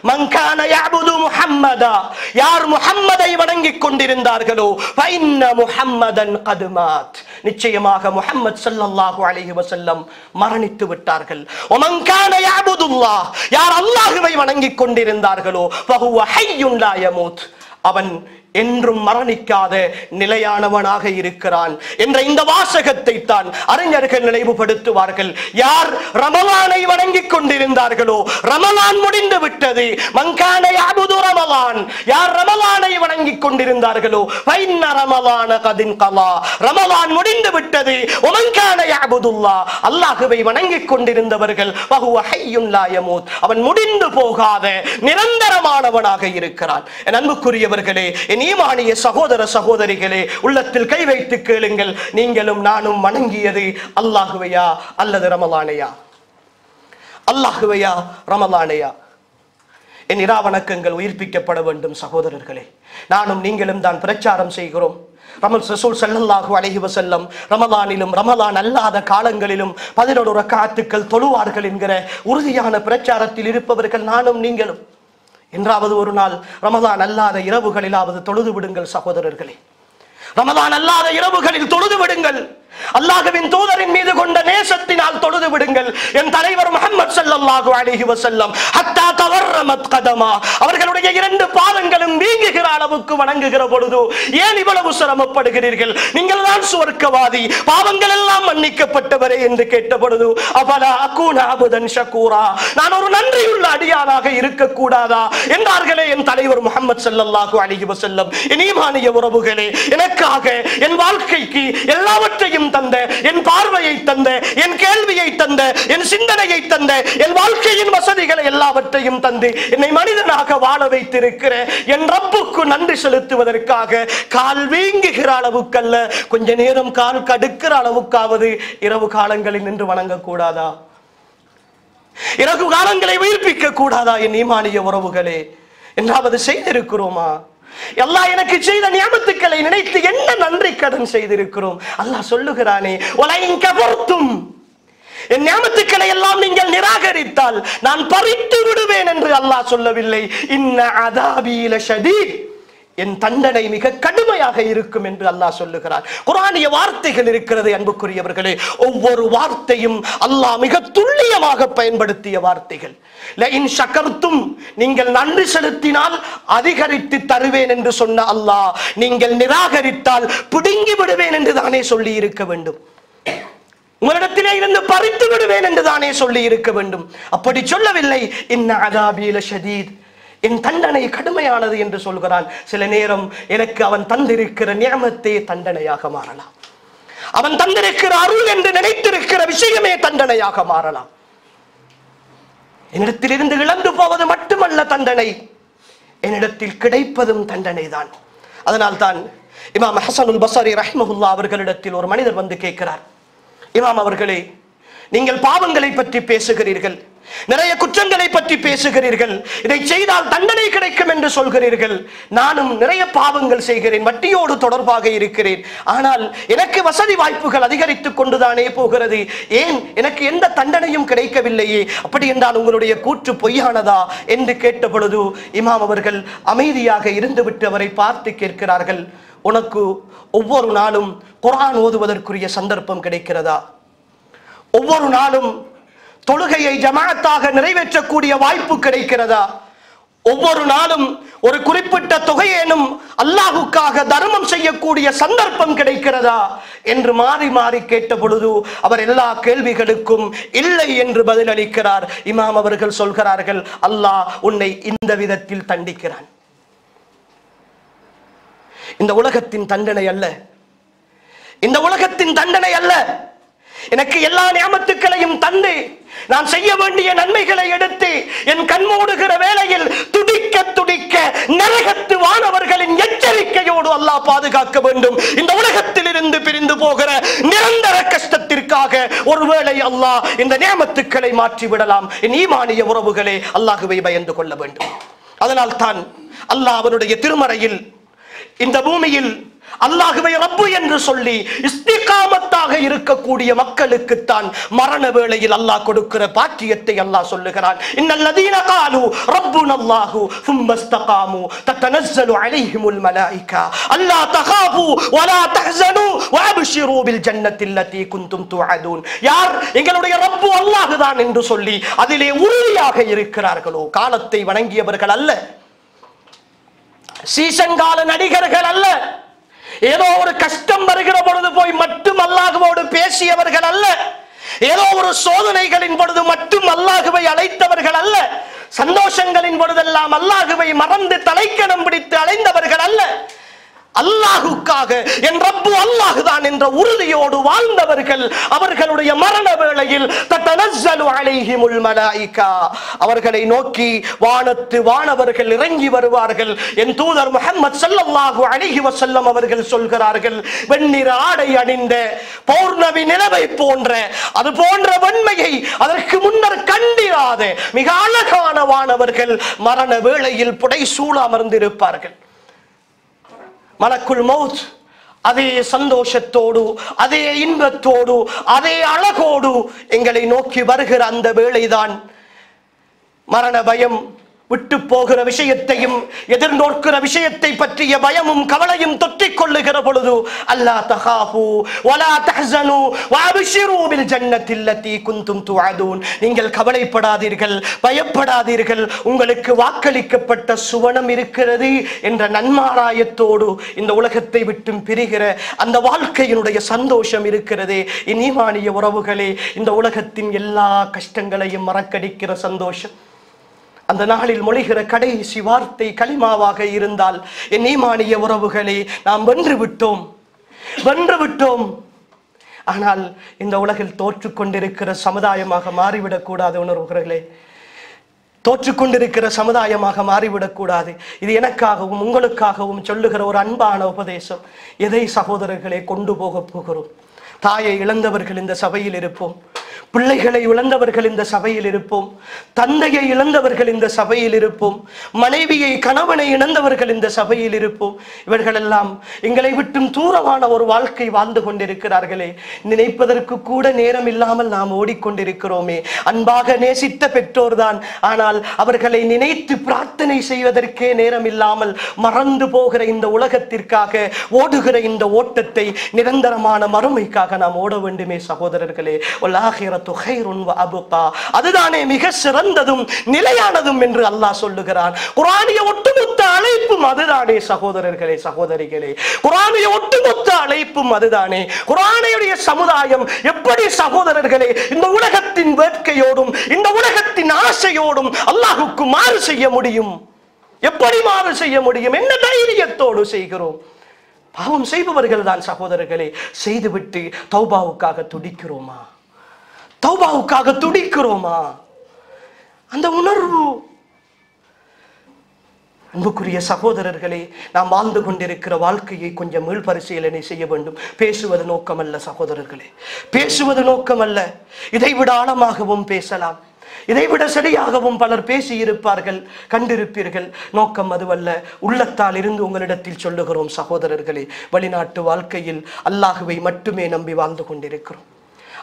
மன் கான யஅபுது முஹம்மதா, யார் முஹம்மதை வணங்கிக் கொண்டிருந்தார்களோ ஃபஇன்ன முஹம்மதன் கத் மாத், நிச்சயமாக முஹம்மத் ஸல்லல்லாஹு அலைஹி வஸல்லம் மரணித்து விட்டார்கள். வமன் கான யஅபுதுல்லாஹ், யார் அல்லாஹ்வை வணங்கிக் கொண்டிருந்தார்களோ ஃபஹுவ ஹய்யுன் லா யமூத், அவன் என்றும் மரணிக்காத நிலையானவனாக இருக்கிறான் என்ற இந்த வாசகத்தை தான் அறிஞர்கள் நினைவுபடுத்துவார்கள். யார் ரமலானை வணங்கிக் கொண்டிருந்தார்களோ ரமலான் முடிந்து விட்டது. மன்கான யஅபுது ரமலான், யார் ரமலானை வணங்கிக் கொண்டிருந்தார்களோ ஃபைன்ன ரமலான கதின் கலா, ரமலான் முடிந்து விட்டது. வமன்கான யஅபுதுல்லாஹ், அல்லாஹ்வை வணங்கிக் கொண்டிருந்தவர்கள் வஹுவ ஹய்யுன் லா யமூத், அவன் முடிந்து போகாத நிரந்தரமானவனாக இருக்கிறான். என் அன்புக்குரியவர்களே, ஈமானிய சகோதர சகோதரிகளே, உள்ளத்தில் கை வைத்து கேளுங்கள். நீங்களும் நானும் வணங்கியது அல்லாஹ்வையா அல்லது ரமலானையா? அல்லாஹ்வையா ரமலானையா? என் இரா வணக்கங்கள் உயிர்ப்பிக்கப்பட வேண்டும் சகோதரர்களே. நானும் நீங்களும் தான் பிரச்சாரம் செய்கிறோம். ரசூல் ஸல்லல்லாஹு அலைஹி வஸல்லம் ரமலானிலும் ரமலான் அல்லாத காலங்களிலும் 11 ரக்காத்துக்கள் தொழுவார்கள் என்கிற உறுதியான பிரச்சாரத்தில் இருப்பவர்கள் நானும் நீங்களும். என்றாவது ஒரு நாள் ரமலான் அல்லாத இரவுகளிலாவது தொழுது விடுங்கள் சகோதரர்களே. ரமலான் அல்லாத இரவுகளில் தொழுது விடுங்கள். அல்லாஹ்வின் தூதரின் மீது கொண்ட நேசத்தினால் தொழுது விடுங்கள். என் தலைவர் முஹம்மது ஸல்லல்லாஹு அலைஹி வஸல்லம் ஹத்தா தவர்ரமத் கதமா, அவர்களுடைய 2 பாதங்களும் வீங்குகிற அளவுக்கு வணங்குகிற பொழுது ஏன் இவ்வளவு சிரமப்படுகிறீர்கள்? நீங்கள் தான் சுவர்க்கவாதி, பாவங்கள் எல்லாம் மன்னிக்கப்பட்டவரே என்று கேட்ட பொழுது அபலா அகூன அபுதன் ஷகூரா, நான் ஒரு நன்றியுள்ள அடியானாக இருக்க கூடாதா என்றார்களே என் தலைவர் முஹம்மது ஸல்லல்லாஹு அலைஹி வஸல்லம். என் ஈமானிய உறவுகளே, எனக்காக என் வாழ்க்கைக்கு எல்லாவற்றையும் தந்த, என் பார்வையை தந்த, என் கேள்வியை தந்த, என் சிந்தனையை தந்த, என் வாழ்க்கையின் வசதிகளை எல்லாவற்றையும் தந்து என்னை மனிதனாக வாழ வைத்திருக்கிற என் ரப்புக்கு நன்றி செலுத்துவதற்காக கால் வீங்குகிற அளவுக்கல்ல, கொஞ்ச நேரம் கால் கடுக்கிற அளவுக்காவது இரவு காலங்களில் நின்று வணங்க கூடாதா? இரவு காலங்களை உயிர்ப்பிக்க கூடாதா? என் ஈமானிய உறவுகளே, என்றாவது செய்திருக்கிறோமா? அல்லாஹ் எனக்கு செய்த நியமத்துக்களை நினைத்து என்ன நன்றி கடன் செய்திருக்கிறோம்? அல்லாஹ் சொல்லுகிறானே, வலைன் கஃபர்தும், என் நியமத்துக்களை எல்லாம் நீங்கள் நிராகரித்தால் நான் பறித்து விடுவேன் என்று அல்லாஹ் சொல்லவில்லை. இன்ன அதாபி லஷதீத், என் தண்டனை மிக கடுமையாக இருக்கும் என்று அல்லாஹ் சொல்லுகிறார். குர்ஆனிய வார்த்தைகள் இருக்கிறது அன்புக்குரியவர்களே, ஒவ்வொரு வார்த்தையும் அல்லாஹ் மிக துல்லியமாக பயன்படுத்திய வார்த்தைகள். லஇன் ஷகர்தும், நீங்கள் நன்றி செலுத்தினால் அதிகரித்து தருவேன் என்று சொன்ன அல்லாஹ், நீங்கள் நிராகரித்தால் பிடுங்கி விடுவேன் என்று தானே சொல்லி இருக்க வேண்டும். உங்களிடத்திலே இருந்து பறித்து விடுவேன் என்று தானே சொல்லி இருக்க வேண்டும். அப்படி சொல்லவில்லை. இன்ன அதாபி லஷதீத், என் தண்டனை கடுமையானது என்று சொல்கிறான். சில நேரம் எனக்கு அவன் தந்திருக்கிற நியமத்தே தண்டனையாக மாறலாம். அவன் தந்திருக்கிற அருள் என்று நினைத்திருக்கிற விஷயமே தண்டனையாக மாறலாம். என்னிடத்தில் இருந்து இழந்து போவது மட்டுமல்ல தண்டனை, என்னிடத்தில் கிடைப்பதும் தண்டனை தான். அதனால் தான் இமாம் ஹஸனுல் பஸரி ரஹ்மஹுல்லாஹ் அவர்களிடத்தில் ஒரு மனிதர் வந்து கேட்கிறார், இமாம் அவர்களே, நீங்கள் பாவங்களை பற்றி பேசுகிறீர்கள், நிறைய குற்றங்களை பற்றி பேசுகிறீர்கள், இதை செய்தால் தண்டனை கிடைக்கும் என்று சொல்கிறீர்கள். நானும் நிறைய பாவங்கள் செய்கிறேன், வட்டியோடு தொடர்பாக இருக்கிறேன், ஆனால் எனக்கு வசதி வாய்ப்புகள் அதிகரித்துக் கொண்டுதானே போகிறது, ஏன் எனக்கு எந்த தண்டனையும் கிடைக்கவில்லையே, அப்படி என்றால் உங்களுடைய கூற்று பொய்யானதா என்று கேட்ட பொழுது இமாம் அவர்கள் அமைதியாக இருந்துவிட்டு அவரை பார்த்து கேட்கிறார்கள், உனக்கு ஒவ்வொரு நாளும் குர்ஆன் ஓதுவதற்குரிய சந்தர்ப்பம் கிடைக்கிறதா? ஒவ்வொரு நாளும் தொழுகையை ஜமாஅத்தாக நிறைவேற்றக்கூடிய வாய்ப்பு கிடைக்கிறதா? ஒவ்வொரு நாளும் ஒரு குறிப்பிட்ட தொகையேனும் அல்லாஹ்வுக்காக தர்மம் செய்யக்கூடிய சந்தர்ப்பம் கிடைக்கிறதா என்று மாறி மாறி கேட்ட பொழுது அவர் எல்லா கேள்விகளுக்கும் இல்லை என்று பதிலளிக்கிறார். இமாம் அவர்கள் சொல்கிறார்கள், அல்லாஹ் உன்னை இந்த விதத்தில் தண்டிக்கிறான். இந்த உலகத்தின் தண்டனை அல்ல, இந்த உலகத்தின் தண்டனை அல்ல. எனக்கு எல்லா நியமத்துக்களையும் தந்து நான் செய்ய வேண்டிய நன்மைகளை எடுத்து என் கண்மூடுகிற வேளையில் துடிக்க துடிக்க நரகத்து வானவர்களின் எச்சரிக்கையோடு அல்லாஹ் பாதுகாக்க வேண்டும். இந்த உலகத்தில் இருந்து பிரிந்து போகிற நிரந்தர கஷ்டத்திற்காக ஒருவேளை அல்லாஹ் இந்த நியமத்துக்களை மாற்றி விடலாம். என் ஈமானிய உறவுகளே, அல்லாஹ்வை பயந்து கொள்ள வேண்டும். அதனால் தான் அல்லாஹ் அவனுடைய திருமறையில் இந்த பூமியில் அல்லாஹ்வை ரப்பு என்று சொல்லி இஸ்திகாமத்தாக இருக்கக்கூடிய மக்களுக்குத்தான் மரண வேளையில் அல்லாஹ் கொடுக்கிற பாக்கியத்தை அல்லாஹ் சொல்லுகிறான். இன்னல்லதீன காலு ரப்புனல்லாஹு ثم استقاموا تتنزل عليهم الملائكه الا تخافوا ولا تحزنوا وابشروا بالجنه التي كنتم توعدون. யார் எங்களுடைய ரப்பு அல்லாஹ் தான் என்று சொல்லி அதிலே உறுதியாக இருக்கிறார்களோ, காலத்தை வணங்கியவர்கள் அல்ல, சீசன் கால நடிகர்கள் அல்ல, ஏதோ ஒரு கஷ்டம் வருகிற பொழுது போய் மட்டும் அல்லாஹ்வோடு பேசியவர்கள் அல்ல, ஏதோ ஒரு சோதனைகளின் பொழுது மட்டும் அல்லாஹ்வை அழைத்தவர்கள் அல்ல, சந்தோஷங்களின் பொழுதெல்லாம் அல்லாஹ்வை மறந்து தலைக்கணம் பிடித்து அலைந்தவர்கள் அல்ல, அல்லாஹுக்காக என் ரப்பு அல்லாஹுதான் என்ற உறுதியோடு வாழ்ந்தவர்கள். அவர்களுடைய மரண வேளையில் தத்தனஸ்ஸலு அலைஹிமுல் மலாயிகா, அவர்களை நோக்கி வானத்து வானவர்கள் இறங்கி வருவார்கள். என் தூதர் முஹம்மது ஸல்லல்லாஹு அலைஹி வஸல்லம் அவர்கள் சொல்கிறார்கள், வெண்ணிற ஆடை அணிந்த பௌர்ணமி நிலவை போன்ற அது போன்ற வெண்மையை அதற்கு முன்னர் கண்டிராத மிக அழகான வானவர்கள் மரண வேளையில் புடைசூழ அமர்ந்திருப்பார்கள். மலக்குல் மௌத் அதே சந்தோஷத்தோடு, அதே இன்பத்தோடு, அதே அழகோடு எங்களை நோக்கி வருகிற அந்த வேளைதான் மரண பயம், விட்டு போகிற விஷயத்தையும் எதிர்நோக்கிற விஷயத்தை பற்றிய பயமும் கவலையும் தொற்றிக் கொள்ளுகிற பொழுது அல்லா தகாஃபு வலா தஹ்ஸனு வஅப்ஷிரு பில் ஜன்னத்தி அல்லதி குன்தும் துஅதூன், நீங்கள் கவலைப்படாதீர்கள், பயப்படாதீர்கள், உங்களுக்கு வாக்களிக்கப்பட்ட சுவனம் இருக்கிறது என்ற நன்மாராயத்தோடு இந்த உலகத்தை விட்டு பிரிகிற அந்த வாழ்க்கையினுடைய சந்தோஷம் இருக்கிறதே. என் ஈமானிய உறவுகளே, இந்த உலகத்தின் எல்லா கஷ்டங்களையும் மறக்கடிக்கிற சந்தோஷம் அந்த நாளில் மொழிகிற கடைசி வார்த்தை கலிமாவாக இருந்தால், என் ஈமானிய உறவுகளே, நாம் வென்று விட்டோம். ஆனால் இந்த உலகில் தோற்றுக்கொண்டிருக்கிற சமுதாயமாக மாறிவிடக் கூடாது. உணர்வுகளே, தோற்றுக்கொண்டிருக்கிற சமுதாயமாக மாறிவிடக்கூடாது. இது எனக்காகவும் உங்களுக்காகவும் சொல்லுகிற ஒரு அன்பான உபதேசம். எதை சகோதரர்களே கொண்டு போக போகிறோம்? தாயை இழந்தவர்கள் இந்த சபையில் இருப்போம், பிள்ளைகளை இழந்தவர்கள் இந்த சபையில் இருப்போம், தந்தையை இழந்தவர்கள் இந்த சபையில் இருப்போம், மனைவியை கணவனை இழந்தவர்கள் இந்த சபையில் இருப்போம். இவர்களெல்லாம் எங்களை விட்டும் தூரமான ஒரு வாழ்க்கை வாழ்ந்து கொண்டிருக்கிறார்களே, நினைப்பதற்கு கூட நேரம் இல்லாமல் நாம் ஓடிக்கொண்டிருக்கிறோமே. அன்பாக நேசித்த பெற்றோர்தான், ஆனால் அவர்களை நினைத்து பிரார்த்தனை செய்வதற்கே நேரம் இல்லாமல் மறந்து போகிற இந்த உலகத்திற்காக ஓடுகிற இந்த ஓட்டத்தை நிரந்தரமான மறுமைக்காக நாம் ஓட வேண்டுமே சகோதரர்களே. அதுதானே மிக சிறந்ததும் நிலையானதும் என்று அல்லாஹ் சொல்லுகிறான். குர்ஆனிய ஒட்டுமொத்த அழைப்பும் அதுதானே சகோதரர்களே, சகோதரிகளே, குர்ஆனிய ஒட்டுமொத்த அழைப்பும் அதுதானே. குர்ஆனுடைய சமுதாயம் எப்படி சகோதரர்களே இந்த உலகத்தின் வேட்கையோடும் இந்த உலகத்தின் ஆசையோடும் அல்லாஹ்வுக்கு மாறு செய்ய முடியும்? எப்படி மாறு செய்ய முடியும்? என்ன தைரியத்தோடு செய்கிறோம்? பாவம் செய்பவர்கள் தான் சகோதரர்களே. செய்துவிட்டு தௌபாவுக்காக துடிக்கிறோமா? தௌபாவுக்காக துடிக்கிறோமா? அந்த உணர்வு. அன்புக்குரிய சகோதரர்களே, நாம் வாழ்ந்து கொண்டிருக்கிற வாழ்க்கையை கொஞ்சம் மீள்பரிசீலனை செய்ய வேண்டும். பேசுவது நோக்கமல்ல சகோதரர்களே, பேசுவது நோக்கமல்ல. இதைவிட ஆழமாகவும் பேசலாம், இதைவிட சரியாகவும் பலர் பேசி இருப்பார்கள், கண்டிருப்பீர்கள். நோக்கம் அதுவல்ல. உள்ளத்தால் இருந்து உங்களிடத்தில் சொல்லுகிறோம் சகோதரர்களே, வெளிநாட்டு வாழ்க்கையில் அல்லாஹ்வை மட்டுமே நம்பி வாழ்ந்து கொண்டிருக்கிறோம்.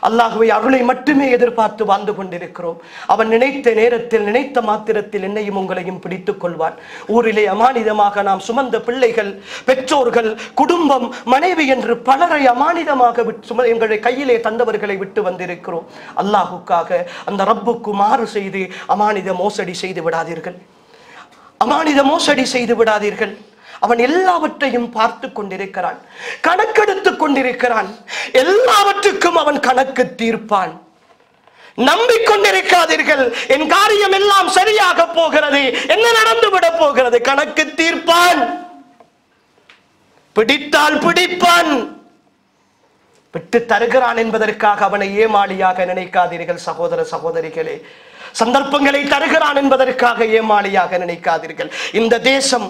அல்லாஹ்வை அருளை மட்டுமே எதிர்பார்த்து வாழ்ந்து கொண்டிருக்கிறோம். அவன் நினைத்த நேரத்தில் நினைத்த மாத்திரத்தில் என்னையும் உங்களையும் பிடித்துக் கொள்வான். ஊரிலே அமானிதமாக நாம் சுமந்த பிள்ளைகள், பெற்றோர்கள், குடும்பம், மனைவி என்று பலரை அமானிதமாக எங்களுடைய கையிலே தந்தவர்களை விட்டு வந்திருக்கிறோம். அல்லாஹுக்காக அந்த ரப்புக்கு மாறு செய்து அமானித மோசடி செய்து விடாதீர்கள், அமானித மோசடி செய்து விடாதீர்கள். அவன் எல்லாவற்றையும் பார்த்து கொண்டிருக்கிறான், கணக்கெடுத்துக் கொண்டிருக்கிறான். எல்லாவற்றுக்கும் அவன் கணக்கு தீர்ப்பான். நம்பிக்கொண்டிருக்காதீர்கள், என் காரியம் எல்லாம் சரியாக போகிறது, என்ன நடந்து விட போகிறது? கணக்கு தீர்ப்பான். பிடித்தால் பிடிப்பான். விட்டு தருகிறான் என்பதற்காக அவனை ஏமாளியாக நினைக்காதீர்கள் சகோதர சகோதரிகளே. சந்தர்ப்பங்களை தருகிறான் என்பதற்காக ஏமாளியாக நினைக்காதீர்கள். இந்த தேசம்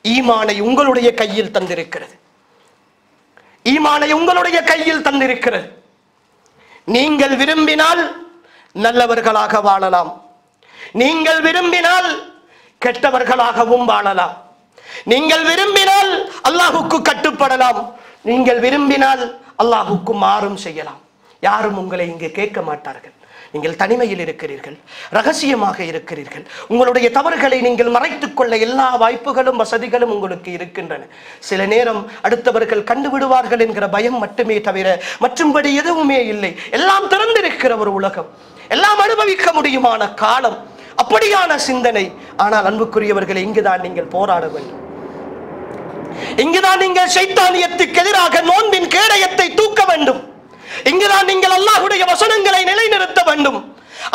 ஈமானை உங்களுடைய கையில் தந்திருக்கிறது, ஈமானை உங்களுடைய கையில் தந்திருக்கிறது. நீங்கள் விரும்பினால் நல்லவர்களாக வாழலாம், நீங்கள் விரும்பினால் கெட்டவர்களாகவும் வாழலாம். நீங்கள் விரும்பினால் அல்லாஹ்வுக்கு கட்டுப்படலாம், நீங்கள் விரும்பினால் அல்லாஹ்வுக்கு மாறும் செய்யலாம். யாரும் உங்களை இங்கே கேட்க மாட்டார்கள். நீங்கள் தனிமையில் இருக்கிறீர்கள், ரகசியமாக இருக்கிறீர்கள். உங்களுடைய தவறுகளை நீங்கள் மறைத்துக் கொள்ள எல்லா வாய்ப்புகளும் வசதிகளும் உங்களுக்கு இருக்கின்றன. சில நேரம் அடுத்தவர்கள் கண்டுவிடுவார்கள் என்கிற பயம் மட்டுமே தவிர மற்றும்படி எதுவுமே இல்லை. எல்லாம் திறந்திருக்கிற ஒரு உலகம், எல்லாம் அனுபவிக்க முடியுமான காலம், அப்படியான சிந்தனை. ஆனால் அன்புக்குரியவர்களை, இங்குதான் நீங்கள் போராட வேண்டும். இங்குதான் நீங்கள் சைத்தானியத்துக்கு எதிராக நோன்பின் கேடயத்தை தூக்க வேண்டும். இங்குதான் நீங்கள் அல்லாஹ்வுடைய வசனங்களை நிலைநிறுத்த வேண்டும்.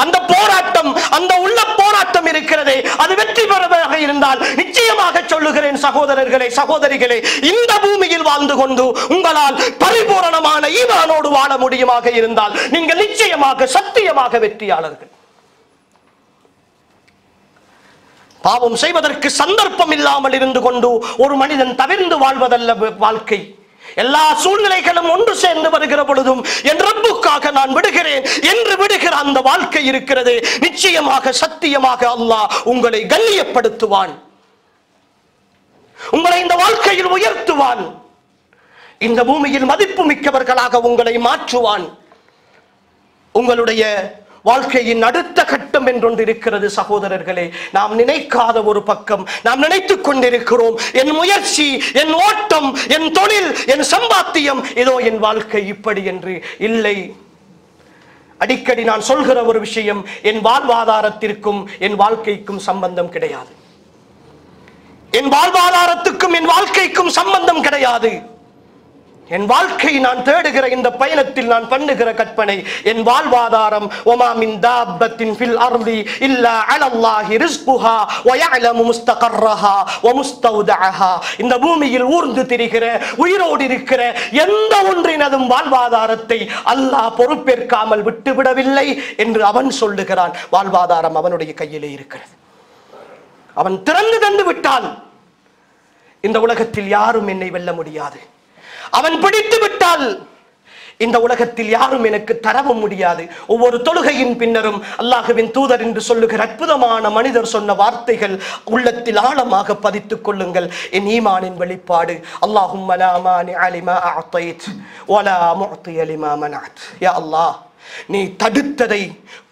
அந்த போராட்டம், அந்த உள்ள போராட்டம் இருக்கிறதே, அது வெற்றி பெறுவதாக இருந்தால் நிச்சயமாக சொல்லுகிறேன் சகோதரர்களே, சகோதரிகளே, இந்த பூமியில் வாழ்ந்து கொண்டு உங்களால் பரிபூரணமான ஈமானோடு வாழ முடியுமாக இருந்தால் நீங்கள் நிச்சயமாக சத்தியமாக வெற்றியாளர்கள். பாவம் செய்வதற்கு சந்தர்ப்பம் இல்லாமல் இருந்து கொண்டு ஒரு மனிதன் தவிர்ந்து வாழ்வதல்ல வாழ்க்கை. எல்லா சூழ்நிலைகளும் ஒன்று சேர்ந்து வருகிற பொழுதும் என் ரப்புக்காக நான் விடுகிறேன் என்று விடுகிற அந்த வாழ்க்கை இருக்கிறது. நிச்சயமாக சத்தியமாக அல்லாஹ் உங்களை கண்ணியப்படுத்துவான், உங்களை இந்த வாழ்க்கையில் உயர்த்துவான், இந்த பூமியில் மதிப்பு மிக்கவர்களாக உங்களை மாற்றுவான். உங்களுடைய வாழ்க்கையின் அடுத்த கட்டம் என்றொன்று இருக்கிறது சகோதரர்களே. நாம் நினைக்காத ஒரு பக்கம் நாம் நினைத்துக் கொண்டிருக்கிறோம். என் முயற்சி, என் ஓட்டம், என் தொழில், என் சம்பாத்தியம், ஏதோ என் வாழ்க்கை இப்படி என்று இல்லை. அடிக்கடி நான் சொல்கிற ஒரு விஷயம், என் வாழ்வாதாரத்திற்கும் என் வாழ்க்கைக்கும் சம்பந்தம் கிடையாது. என் வாழ்வாதாரத்துக்கும் என் வாழ்க்கைக்கும் சம்பந்தம் கிடையாது. என் வாழ்க்கை, நான் தேடுகிற இந்த பயணத்தில் நான் பண்ணுகிற கற்பனை, என் வாழ்வாதாரம் வமா மின் தாப்பத்தின் ஃபில் அர்தி இல்லா அலல்லாஹி ரிஸ்குஹா வ யஅலமு முஸ்தகர்ரஹா வ முஸ்தௌதஅஹா. இந்த பூமியில் ஊர்ந்து திரிகிற, உயிரோடு இருக்கிற எந்த ஒன்றினதும் வாழ்வாதாரத்தை அல்லாஹ் பொறுப்பேற்காமல் விட்டுவிடவில்லை என்று அவன் சொல்லுகிறான். வாழ்வாதாரம் அவனுடைய கையிலே இருக்கிறது. அவன் திறந்து தந்து விட்டான். இந்த உலகத்தில் யாரும் என்னை வெல்ல முடியாது. அவன் பிடித்து விட்டால் இந்த உலகத்தில் யாரும் எனக்கு தரவும் முடியாது. ஒவ்வொரு தொழுகையின் பின்னரும் அல்லாஹ்வின் தூதர் என்று சொல்லுகிற அற்புதமான மனிதர் சொன்ன வார்த்தைகள் உள்ளத்தில் ஆழமாக பதித்துக் கொள்ளுங்கள். என் ஈமானின் வெளிப்பாடு, அல்லாஹும்ம லா மானிஅ லிமா அஅதைத் வலா முஅதிய லிமா மனஅத். யா அல்லாஹ், நீ தடுத்ததை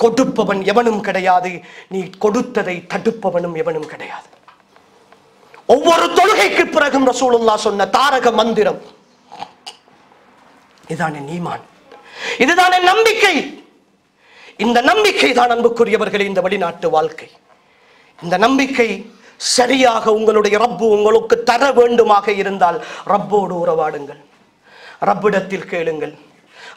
கொடுப்பவன் எவனும் கிடையாது, நீ கொடுத்ததை தடுப்பவனும் எவனும் கிடையாது. ஒவ்வொரு தொழுகைக்கு பிறகும் ரசூலுல்லாஹ் சொன்ன தாரக மந்திரம் இதுதான் என் ஈமான், இதுதான் என் நம்பிக்கை. இந்த நம்பிக்கை தான் அன்புக்குரியவர்களே இந்த வெளிநாட்டு வாழ்க்கை. இந்த நம்பிக்கை சரியாக உங்களுடைய ரப்பு உங்களுக்கு தர வேண்டுமாக இருந்தால் ரப்போடு உறவாடுங்கள், ரப்பிடத்தில் கேளுங்கள்,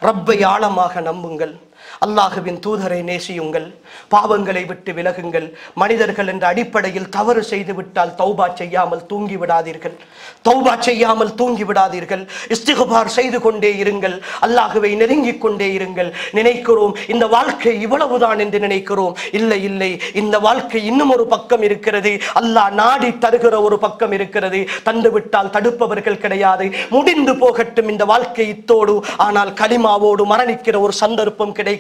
ரப்பை ஆழமாக நம்புங்கள், அல்லாஹ்வின் தூதரை நேசியுங்கள், பாவங்களை விட்டு விலகுங்கள். மனிதர்கள் என்ற அடிப்படையில் தவறு செய்து விட்டால் தௌபா செய்யாமல் தூங்கி விடாதீர்கள், தௌபா செய்யாமல் தூங்கி விடாதீர்கள். இஸ்திக்பார் செய்து கொண்டே இருங்கள், அல்லாஹ்வை நெருங்கிக் கொண்டே இருங்கள். நினைக்கிறோம் இந்த வாழ்க்கை இவ்வளவுதான் என்று நினைக்கிறோம். இல்லை இல்லை, இந்த வாழ்க்கை இன்னும் ஒரு பக்கம் இருக்கிறது. அல்லாஹ் நாடி தருகிற ஒரு பக்கம் இருக்கிறது. தந்து விட்டால் தடுப்பவர்கள் கிடையாது. முடிந்து போகட்டும் இந்த வாழ்க்கை இத்தோடு, ஆனால் கலிமாவோடு மரணிக்கிற ஒரு சந்தர்ப்பம் கிடைக்கும்.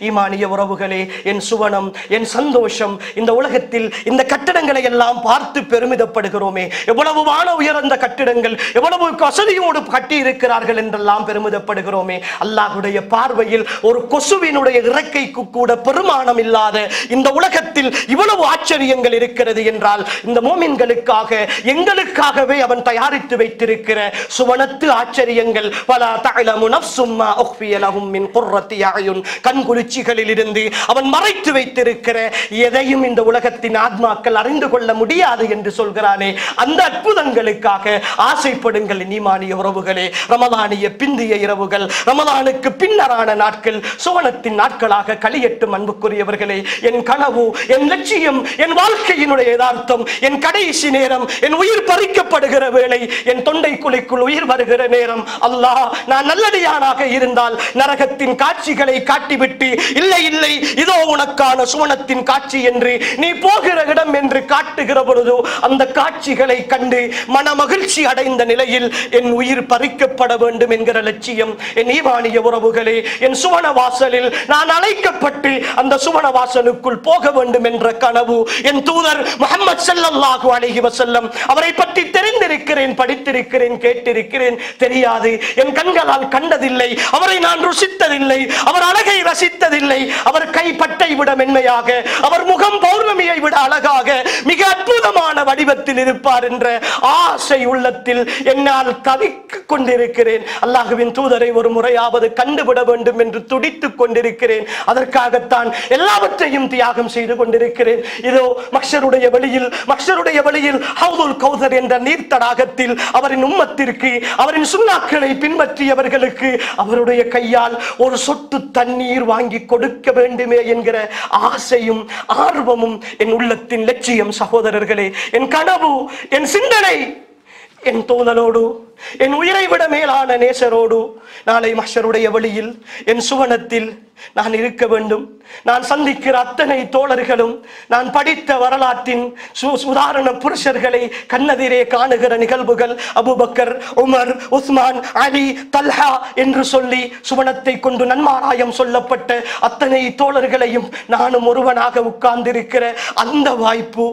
ஈமானிய உறவுகளே, என் சுவனம், என் சந்தோஷம், இந்த உலகத்தில் இந்த கட்டிடங்களை எல்லாம் பார்த்து பெருமிதப்படுகிறோமே. எவ்வளவு வான உயர்ந்த கட்டிடங்கள், எவ்வளவு வசதியோடு கட்டி இருக்கிறார்கள் என்றெல்லாம் பெருமிதப்படுகிறோமே. அல்லாஹ்வுடைய பார்வையில் ஒரு கொசுவினுடைய இறக்கைக்கு கூட பெருமானம் இல்லாத இந்த உலகத்தில் இவ்வளவு ஆச்சரியங்கள் இருக்கிறது என்றால் இந்த மோமின்களுக்காக, எங்களுக்காகவே அவன் தயாரித்து வைத்திருக்கிற சுவனத்து ஆச்சரியங்கள். வலா தஅலமு நஃப்சும் மா உக்ஃபிய லஹும் மின் குர்ரத்தி அயுன், கண்குளிர்ச்சிகளில் இருந்து அவன் மறைத்து வைத்திருக்கிற எதையும் இந்த உலகத்தின் ஆத்மாக்கள் அறிந்து கொள்ள முடியாது என்று சொல்கிறானே. அந்த அற்புதங்களுக்காக ஆசைப்படுங்கள் ஈமானிய உறவுகளே. ரமலானிய பிந்திய இரவுகள், ரமலானுக்கு பின்னரான நாட்கள் சுவனத்தின் நாட்களாக கழியட்டும் அன்புக்குரியவர்களே. என் கனவு, என் லட்சியம், என் வாழ்க்கையினுடைய யதார்த்தம், என் கடைசி நேரம், என் உயிர் பறிக்கப்படுகிற வேளை, என் தொண்டை குழிக்குள் உயிர் வருகிற நேரம், அல்லாஹ் நான் நல்லடியானாக இருந்தால் நரகத்தின் காட்சிகளை காட்டி காட்டிவிட்டு இல்லை இல்லை இதோ உனக்கான சுவனத்தின் காட்சி என்று நீ போகிற இடம் என்று காட்டுகிற பொழுது அந்த காட்சிகளை கண்டு மன மகிழ்ச்சி அடைந்த நிலையில் என் உயிர் பறிக்கப்பட வேண்டும் என்கிற லட்சியம். என் ஈமானிய உறவுகளே, என் சுவன வாசலில் நான் அழைக்கப்பட்டு அந்த சுவன வாசலுக்குள் போக வேண்டும் என்ற கனவு என் தூதர் முஹம்மது ஸல்லல்லாஹு அலைஹி வஸல்லம் அவரை பற்றி தெரிந்திருக்கிறேன், படித்திருக்கிறேன், கேட்டிருக்கிறேன், தெரியாது, என் கண்களால் கண்டதில்லை, அவரை நான் ருசித்ததில்லை, அவர் அழகை ரசித்ததில்லை, அவர் கைப்பட்டை விட மென்மையாக, அவர் முகம் பௌர்ணமியை விட அழகாக மிக அற்புதமான வடிவத்தில் இருப்பார் என்ற ஆசை உள்ளத்தில் என்னால் தவித்துக் கொண்டிருக்கிறேன். அல்லாஹ்வின் தூதரை ஒரு முறையாவது கண்டுவிட வேண்டும் என்று துடித்துக் கொண்டிருக்கிறேன். அதற்காகத்தான் எல்லாவற்றையும் தியாகம் செய்து கொண்டிருக்கிறேன். இதோ மஹ்ஷருடைய வழியில் ஹவுதுல் கௌதர் என்ற நீர் தடாகத்தில் அவரின் உம்மத்திற்கு, அவரின் சுன்னாக்களை பின்பற்றியவர்களுக்கு அவருடைய கையால் ஒரு சொட்டு தண்ணீர் வாங்கி கொடுக்க வேண்டுமே என்கிற ஆசையும் ஆர்வமும் என் உள்ளத்தின் லட்சியம். சகோதரர்களே, என் கனவு, என் சிந்தனை என் தோழலோடு, என் உயிரை விட மேலான நேசரோடு நாளை மஹ்ஷருடைய வழியில் என் சுவனத்தில் நான் இருக்க வேண்டும். நான் சந்திக்கிற அத்தனை தோழர்களும் நான் படித்த வரலாற்றின் உதாரண புருஷர்களை கண்ணெதிரே காணுகிற நிகழ்வுகள். அபூபக்கர், உமர், உஸ்மான், அலி, தல்ஹா என்று சொல்லி சுவனத்தை கொண்டு நன்மாராயம் சொல்லப்பட்ட அத்தனை தோழர்களையும் நானும் ஒருவனாக உட்கார்ந்திருக்கிற அந்த வாய்ப்பு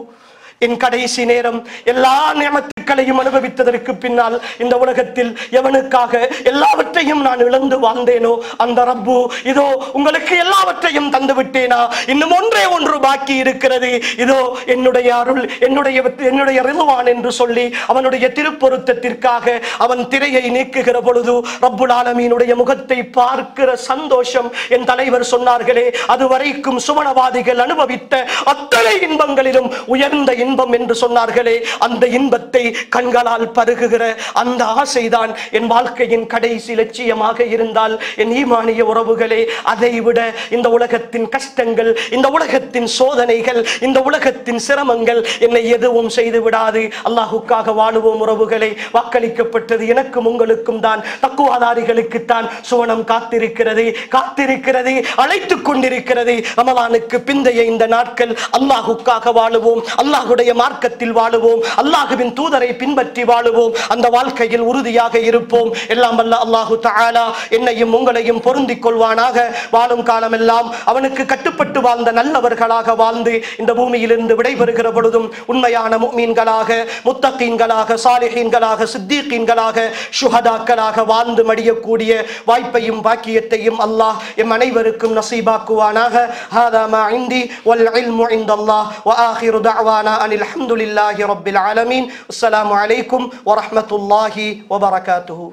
என் கடைசி நேரம் எல்லா நியமத்துக்களையும் அனுபவித்ததற்கு பின்னால் இந்த உலகத்தில் எவனுக்காக எல்லாவற்றையும் நான் இழந்து வாழ்ந்தேனோ அந்த ரப்பு இதோ உங்களுக்கு எல்லாவற்றையும் தந்து விட்டேனா, இன்னும் ஒன்று பாக்கி இருக்கிறது, இதோ என்னுடைய அருள், என்னுடைய ரிதுவான் என்று சொல்லி அவனுடைய திருப்பொருத்தத்திற்காக அவன் திரையை நீக்குகிற பொழுது ரப்புல் ஆலமீனுடைய முகத்தை பார்க்கிற சந்தோஷம் என் தலைவர் சொன்னார்களே, அதுவரைக்கும் சுவனவாதிகள் அனுபவித்த அத்தனை இன்பங்களிலும் உயர்ந்த இன்பம் என்று சொன்னார்களே, அந்த இன்பத்தை கண்களால் பருகுகிற அந்த ஆசைதான் என் வாழ்க்கையின் கடைசி லட்சியமாக இருந்தால் என் ஈமானிய உறவுகளே, அதைவிட இந்த உலகத்தின் கஷ்டங்கள், இந்த உலகத்தின் சோதனைகள், இந்த உலகத்தின் சிரமங்கள் என்னை எதுவும் செய்து விடாது. அல்லாஹுக்காக வாழுவோம் உறவுகளே. வாக்களிக்கப்பட்டது எனக்கும் உங்களுக்கும் தான், தக்குவாதாரிகளுக்குத்தான் சுவனம் காத்திருக்கிறது, அழைத்துக் கொண்டிருக்கிறது. ரமலானுக்கு பிந்தைய இந்த நாட்கள் அல்லாஹுக்காக வாழுவோம், அல்லாஹுடைய மார்க்கத்தில் வாழுவோம், அல்லாஹ்வின் தூதரை பின்பற்றி வாழுவோம், அந்த வாழ்க்கையில் உறுதியாக இருப்போம். எல்லாம் வல்ல அல்லாஹு தஆலா என்னையும் உங்களையும் பொருந்திக் கொள்வானாக. வாழும் காலமெல்லாம் அவனுக்கு கட்டுப்பட்டு வாழ்ந்த நல்லவர்களாக வாழ்ந்து இந்த பூமியிலிருந்து விடைபெறுகிற பொழுதும் உண்மையான முஃமின்களாக, முத்தகீன்களாக, சாலிஹீன்களாக, சித்தீகீன்களாக, ஷுஹதாக்களாக வாழ்ந்து மடியக்கூடிய வாய்ப்பையும் பாக்கியத்தையும் அல்லாஹ் எம் அனைவருக்கும் நசீபாக்குவானாக. ஹாதா மா இந்தி வல் இல்மு இந்தல்லாஹ் வ ஆகிரு தஅவானா அனில் ஹம்துலில்லாஹி ரப்பில் ஆலமீன். அஸ்ஸலாமு அலைக்கும் வ ரஹ்மத்துல்லாஹி வ பரகாத்துஹு.